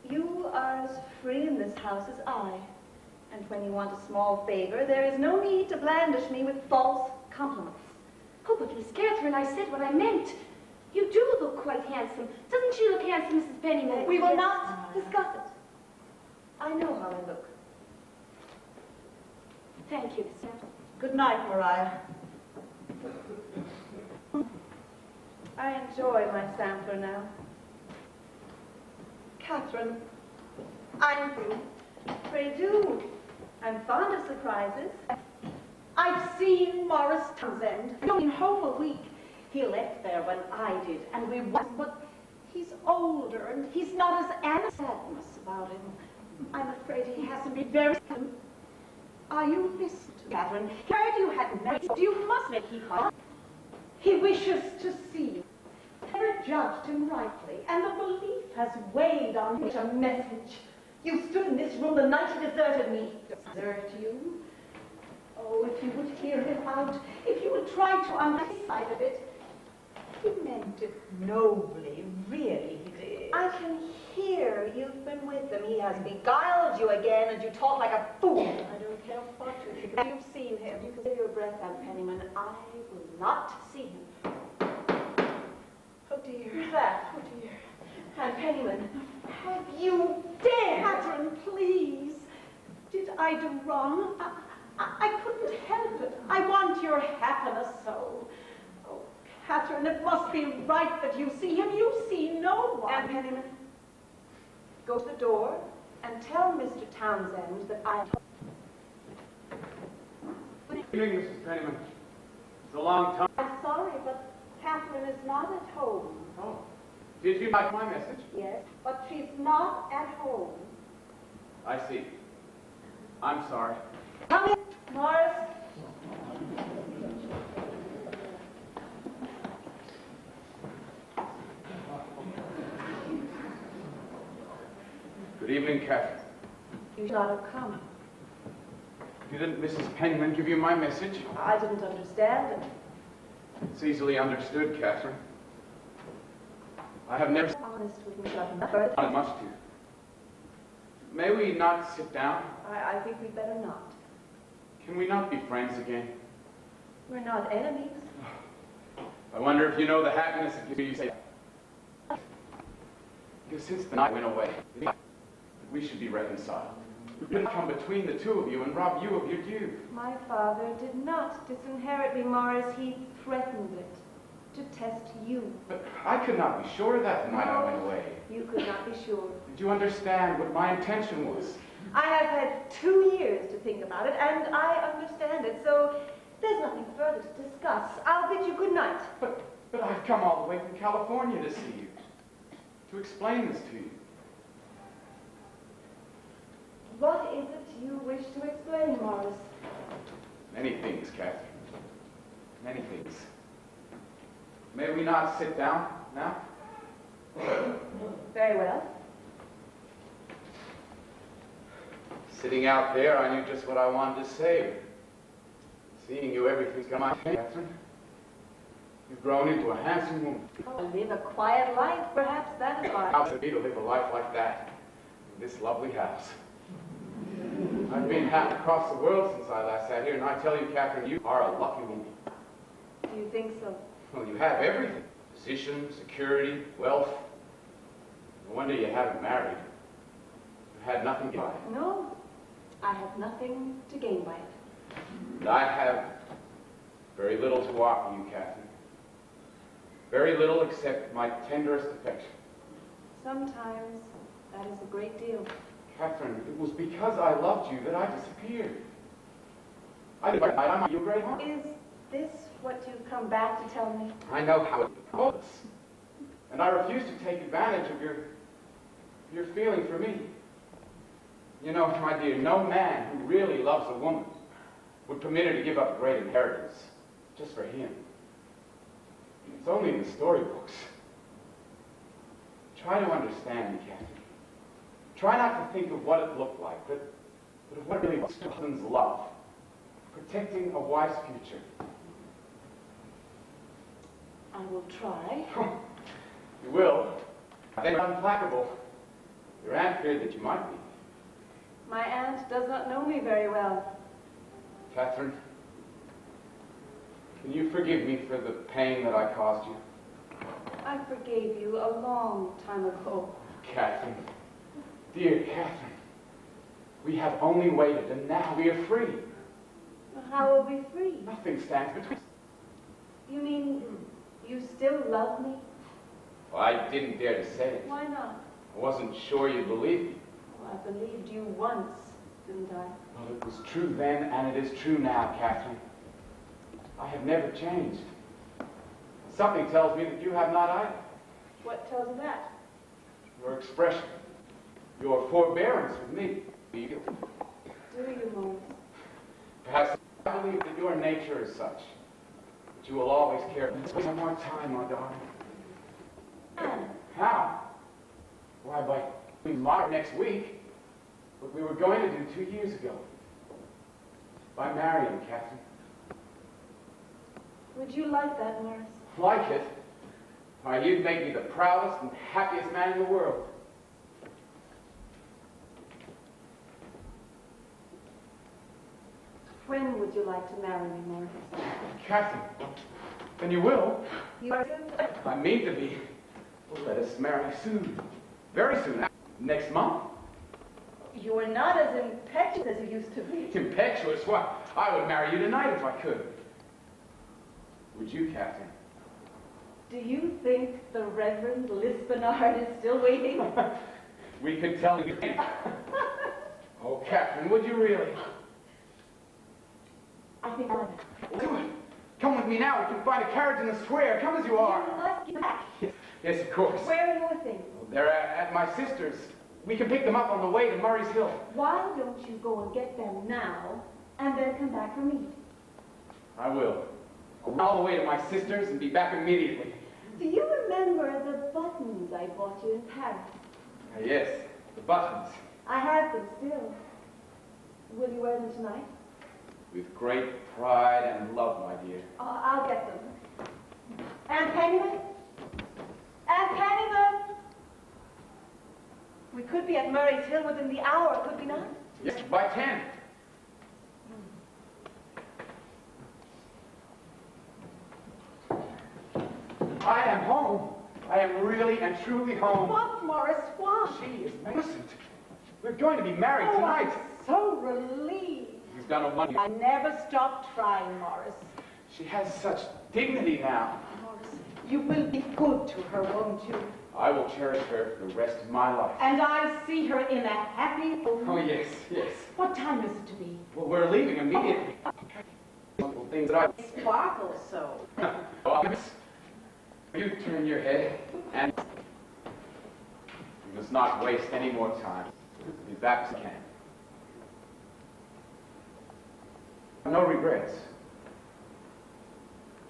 you are as free in this house as I. And when you want a small favor, there is no need to blandish me with false compliments. Oh, but Miss Catherine, I said what I meant. You do look quite handsome. Doesn't she look handsome, Mrs. Pennyman? We will not discuss it. I know how I look. Thank you, Miss. Good night, Mariah. I enjoy my sampler now. Catherine, I'm through. Pray do. I'm fond of surprises. I've seen Morris Townsend. In home a week. He left there when I did, and we went, but he's older, and he's not as sadness about him. I'm afraid he hasn't been very... Are you listening to Catherine? Heard you had married. You must make him fine. He wishes to see you. Never judged him rightly, and the belief has weighed on him. A message. You stood in this room the night he deserted me. Desert you? Oh, if you would hear him out, if you would try to understand his side of it. He meant it nobly, really he did. I can hear you've been with him. He has beguiled you again, and you talk like a fool. I don't care what you think. If you've seen him, you can save your breath, Aunt Pennyman. I will not see him. Oh dear. Who's that? Oh dear. Aunt Pennyman, have you dared? Catherine, please. Did I do wrong? I couldn't help it. I want your happiness so. Oh, Catherine, it must be right that you see him. You see no one. Aunt Pennyman, go to the door and tell Mr. Townsend that I... Good evening, Mrs. Pennyman. It's a long time. I'm sorry, but Catherine is not at home. Oh, did you like my message? Yes, but she's not at home. I see. I'm sorry. Come in, Morris. Good evening, Catherine. You should not have come. Didn't Mrs. Pennyman give you my message? I didn't understand it. It's easily understood, Catherine. I have never... honest with me, but Not much to. May we not sit down? I think we'd better not. Can we not be friends again? We're not enemies. I wonder if you know the happiness of you say. Because since the night went away, we should be reconciled. We couldn't come between the two of you and rob you of your due. My father did not disinherit me, Morris. He threatened it to test you. But I could not be sure of that the night I went away. You could not be sure. Did you understand what my intention was? I have had 2 years to think about it, and I understand it, so there's nothing further to discuss. I'll bid you good night. But I've come all the way from California to see you, to explain this to you. What is it you wish to explain, Morris? Many things, Catherine. Many things. May we not sit down now? Very well. Sitting out there, I knew just what I wanted to say. Seeing you, everything's come out, Catherine. You've grown into a handsome woman. Live a quiet life, perhaps that is why. How to be to live a life like that in this lovely house. I've been half across the world since I last sat here, and I tell you, Catherine, you are a lucky woman. Do you think so? Well, you have everything. Position, security, wealth. No wonder you haven't married. You've had nothing to buy. No, I have nothing to gain by it. And I have very little to offer you, Catherine. Very little except my tenderest affection. Sometimes that is a great deal. Catherine, it was because I loved you that I disappeared. I did you a great harm. Is this what you've come back to tell me? I know how it was. And I refuse to take advantage of your feeling for me. You know, my dear, no man who really loves a woman would permit her to give up a great inheritance just for him. It's only in the storybooks. Try to understand me, Catherine. Try not to think of what it looked like, but of what it really was. Husband's love. Protecting a wife's future. I will try. You will. Then you're implacable. Your aunt feared that you might be. My aunt does not know me very well. Catherine, can you forgive me for the pain that I caused you? I forgave you a long time ago. Catherine, dear Catherine, we have only waited, and now we are free. How are we free? Nothing stands between us. You mean you still love me? Well, I didn't dare to say it. Why not? I wasn't sure you'd believe me. Well, I believed you once, didn't I? Well, it was true then, and it is true now, Catherine. I have never changed. Something tells me that you have not either. What tells you that? Your expression, your forbearance with me. Do you, Moses? Perhaps I believe that your nature is such that you will always care. One more time, my darling. How? Why, by tomorrow next week, what we were going to do 2 years ago. By marrying Catherine. Would you like that, Morris? Like it? Why, you'd make me the proudest and happiest man in the world. When would you like to marry me, Morris? Catherine, then you will. You are I mean to be. Well, let us marry soon. Very soon. Next month. You are not as impetuous as you used to be. Impetuous? Why, I would marry you tonight if I could. Would you, Catherine? Do you think the Reverend Lispenard is still waiting? We could tell you. Oh, Catherine, would you really? I think I would. Do it. Come with me now. We can find a carriage in the square. Come as you are. You must get back. Yes, of course. Where are your things? They're at my sister's. We can pick them up on the way to Murray's Hill. Why don't you go and get them now, and then come back for me? I will. I'll go all the way to my sister's and be back immediately. Do you remember the buttons I bought you in Paris? Yes, the buttons. I have them still. Will you wear them tonight? With great pride and love, my dear. Oh, I'll get them. Aunt Pennyman? Aunt Pennyman? We could be at Murray's Hill within the hour, could we not? Yes, by 10. I am home. I am really and truly home. What, Morris? What? She is innocent. We're going to be married Oh, tonight. I'm so relieved. He's done no money. I never stopped trying, Morris. She has such dignity now. Morris, you will be good to her, won't you? I will cherish her for the rest of my life. And I'll see her in a happy home. Oh, yes, yes. What time is it to be? Well, we're leaving immediately. Things that I... Sparkles so. Oh, you turn your head and... We must not waste any more time. Be back as we can. No regrets.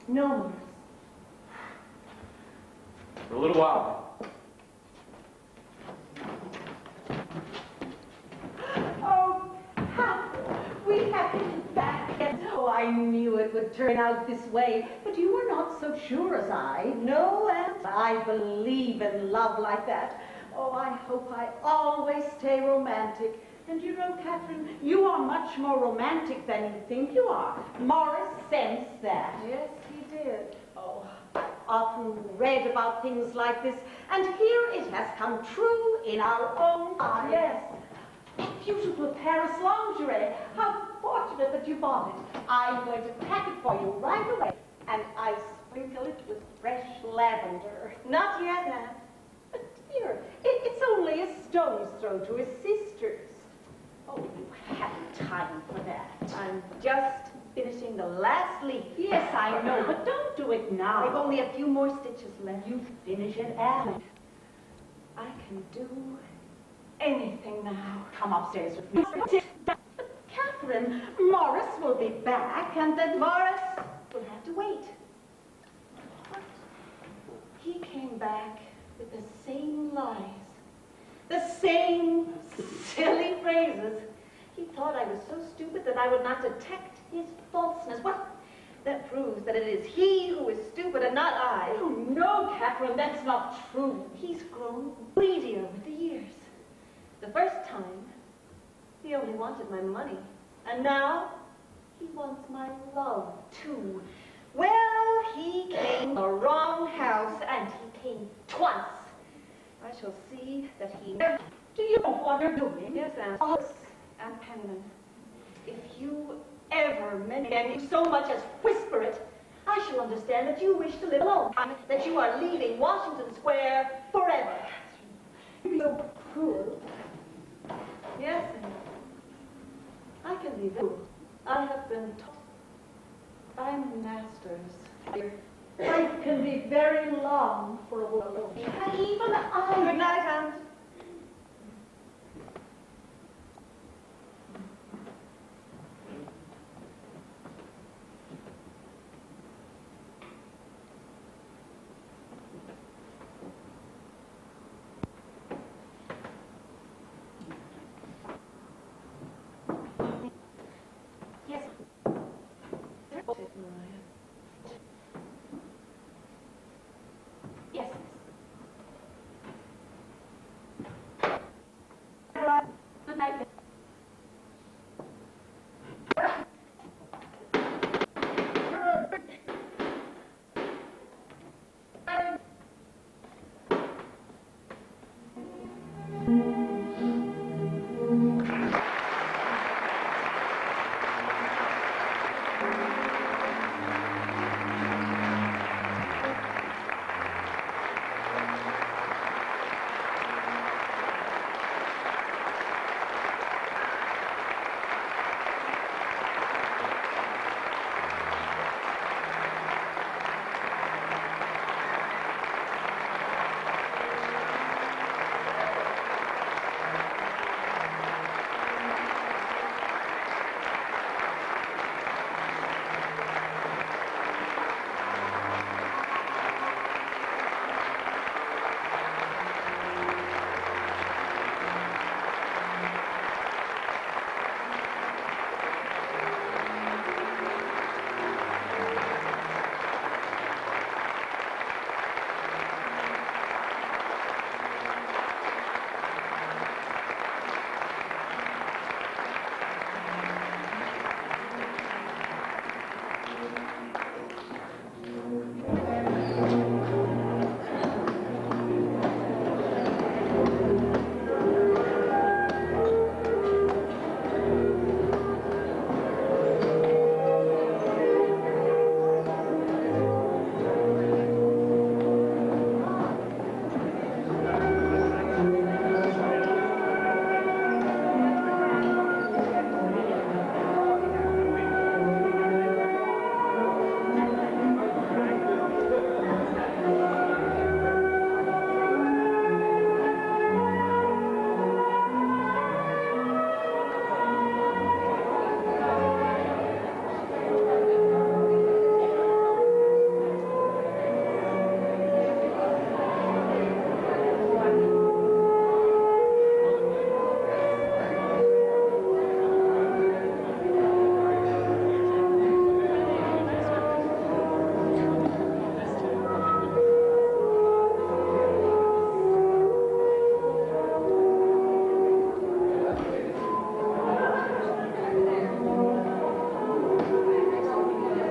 No, Morris. For a little while. Oh, Catherine, we have been back. Oh, I knew it would turn out this way, but you were not so sure as I. No, and I believe in love like that. Oh, I hope I always stay romantic. And you know, Catherine, you are much more romantic than you think you are. Morris sensed that. Yes, he did. Oh, I've often read about things like this, and here it has come true in our own time. Yes. What beautiful Paris lingerie. How fortunate that you bought it. I'm going to pack it for you right away, and I sprinkle it with fresh lavender. Not yet, Nan. But dear, it's only a stone's throw to his sister's. Oh, you haven't time for that. I'm just finishing the last leaf. Yes, I know, but don't do it now. I've only a few more stitches left. You finish it, Anne. I can do anything now. Come upstairs with me. But Catherine, Morris will be back, and then Morris will have to wait. But he came back with the same lies, the same silly phrases. He thought I was so stupid that I would not detect his falseness. Well, that proves that it is he who is stupid and not I. Oh, no, Catherine, that's not true. He's grown greedier with the years. The first time, he only wanted my money. And now, he wants my love, too. Well, he came to the wrong house, and he came twice. I shall see that he never... Do you know what you're doing? Yes, Aunt Penman. If you ever mention me so much as whisper it, I shall understand that you wish to live alone, that you are leaving Washington Square forever. You're so cruel. Yes, I can be that. I have been taught by masters. Life can be very long for a woman alone. And even I... Good night, Aunt. Yes. Yes. Good night.